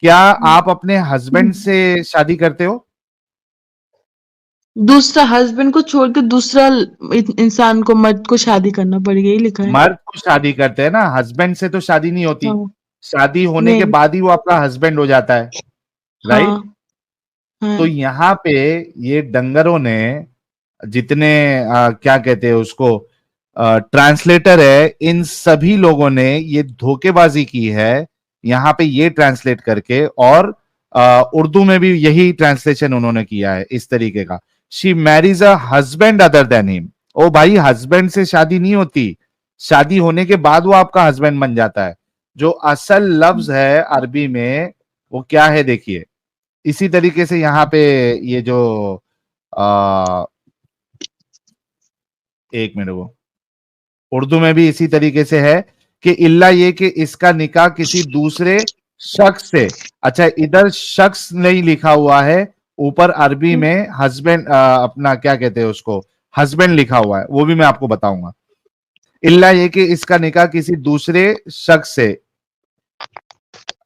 क्या आप अपने husband से शादी करते हो? दूसरा हस्बैंड को छोड़ के दूसरा इंसान को, मर्द को शादी करना पड़ेगा, ये लिखा है। मर्द को शादी करते हैं ना, हस्बैंड से तो शादी नहीं होती। हाँ, शादी होने के नहीं, बाद ही वो आपका हस्बैंड हो जाता है, राइट? हाँ, हाँ, तो यहाँ पे ये डंगरों ने, जितने क्या कहते हैं उसको, ट्रांसलेटर है, इन सभी लोगों ने ये धोखेबाजी की है यहाँ पे ये ट्रांसलेट करके, और उर्दू में भी यही ट्रांसलेशन उन्होंने किया है इस तरीके का। She marriage a husband other than him. ओ भाई, हस्बैंड से शादी नहीं होती, शादी होने के बाद वो आपका हस्बैंड बन जाता है। जो असल लफ्ज है अरबी में वो क्या है देखिए, इसी तरीके से यहाँ पे ये जो आ, एक मिनट, वो उर्दू में भी इसी तरीके से है कि इल्ला ये कि इसका निकाह किसी दूसरे शख्स से। अच्छा, इधर शख्स नहीं लिखा हुआ है, ऊपर अरबी में हस्बैंड, अपना क्या कहते हैं उसको, हस्बैंड लिखा हुआ है, वो भी मैं आपको बताऊंगा। इल्ला ये कि इसका निकाह किसी दूसरे शख्स से,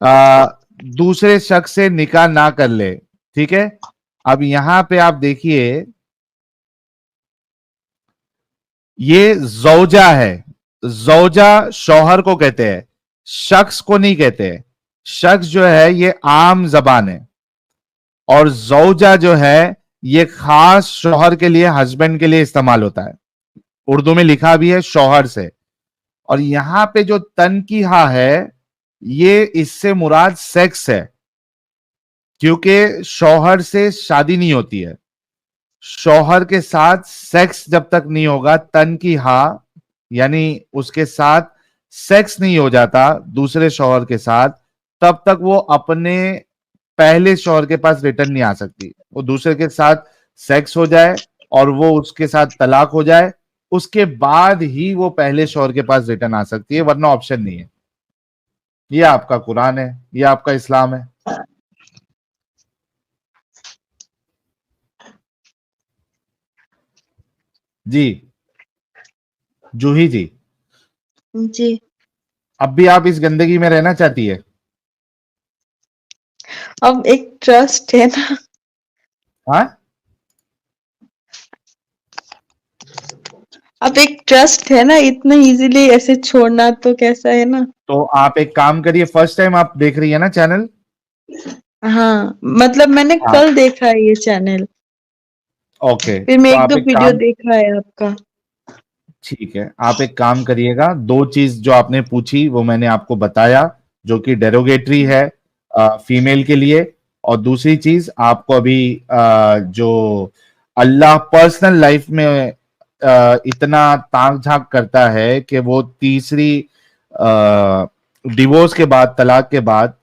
दूसरे शख्स से निकाह ना कर ले, ठीक है। अब यहां पे आप देखिए, ये जौजा है, जौजा शौहर को कहते हैं, शख्स को नहीं कहते। शख्स जो है ये आम जबान है, और जौजा जो है ये खास शौहर के लिए, हस्बैंड के लिए इस्तेमाल होता है। उर्दू में लिखा भी है शौहर से। और यहां पे जो तनकीहा है, ये इससे मुराद सेक्स है, क्योंकि शौहर से शादी नहीं होती है। शौहर के साथ सेक्स जब तक नहीं होगा, तनकीहा यानी उसके साथ सेक्स नहीं हो जाता दूसरे शौहर के साथ, तब तक वो अपने पहले शौहर के पास रिटर्न नहीं आ सकती। वो दूसरे के साथ सेक्स हो जाए और वो उसके साथ तलाक हो जाए, उसके बाद ही वो पहले शौहर के पास रिटर्न आ सकती है, वरना ऑप्शन नहीं है। ये आपका कुरान है, ये आपका इस्लाम है। जी जूही जी, जी। अब भी आप इस गंदगी में रहना चाहती है? अब एक ट्रस्ट है ना, हाँ, अब एक ट्रस्ट है ना, इतना इजीली ऐसे छोड़ना तो कैसा है ना। तो आप एक काम करिए, फर्स्ट टाइम आप देख रही है ना चैनल? हाँ, मतलब मैंने हाँ, कल देखा है ये चैनल, ओके, फिर मैं तो एक आप दो एक वीडियो काम, देखा है आपका। ठीक है, आप एक काम करिएगा, दो चीज जो आपने पूछी वो मैंने आपको बताया, जो कि डेरोगेटरी है फीमेल के लिए। और दूसरी चीज आपको अभी जो अल्लाह पर्सनल लाइफ में इतना ताक झांक करता है कि वो तीसरी डिवोर्स के बाद, तलाक के बाद,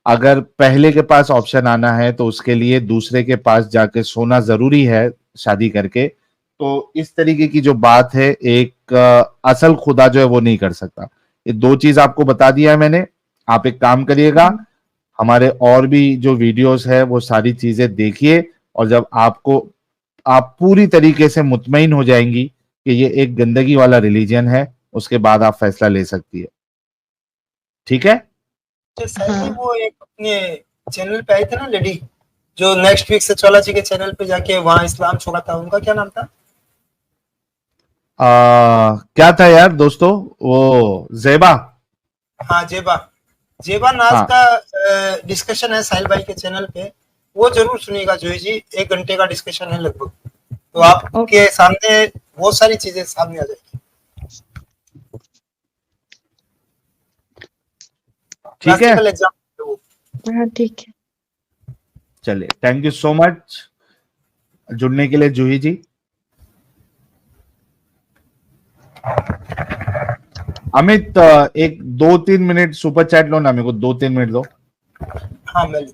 अगर पहले के पास ऑप्शन आना है तो उसके लिए दूसरे के पास जाके सोना जरूरी है शादी करके। तो इस तरीके की जो बात है, एक असल खुदा जो है वो नहीं कर सकता। ये दो चीज आपको बता दिया है मैंने। आप एक काम करिएगा, हमारे और भी जो वीडियोस है वो सारी चीजें देखिए, और जब आपको, आप पूरी तरीके से मुतमईन हो जाएंगी कि ये एक गंदगी वाला रिलीजन है, उसके बाद आप फैसला ले सकती है। ठीक है? साहिल भाई, हाँ। वो एक अपने चैनल पे आई थी ना लेडी, जो नेक्स्ट वीक से चौला जी के चैनल पे जाके वहां इस्लाम छोड़ा था, उनका क्या नाम था? क्या था यार दोस्तों, वो जेबा। हाँ, जेबा। जेबा नाज हाँ, का डिस्कशन है साहिल भाई के चैनल पे, वो जरूर सुनिएगा जोई जी, 1 घंटे का डिस्कशन है लगभग, तो आपके सामने बहुत सारी चीजें सामने आ जाएगी। ठीक है, प्रैक्टिकल एग्जाम वो। हाँ ठीक है। चलिए, थैंक यू सो मच जुड़ने के लिए जूही जी। अमित, एक 2-3 मिनट सुपर चैट लो ना, मेरे को 2-3 मिनट दो। हाँ, मैं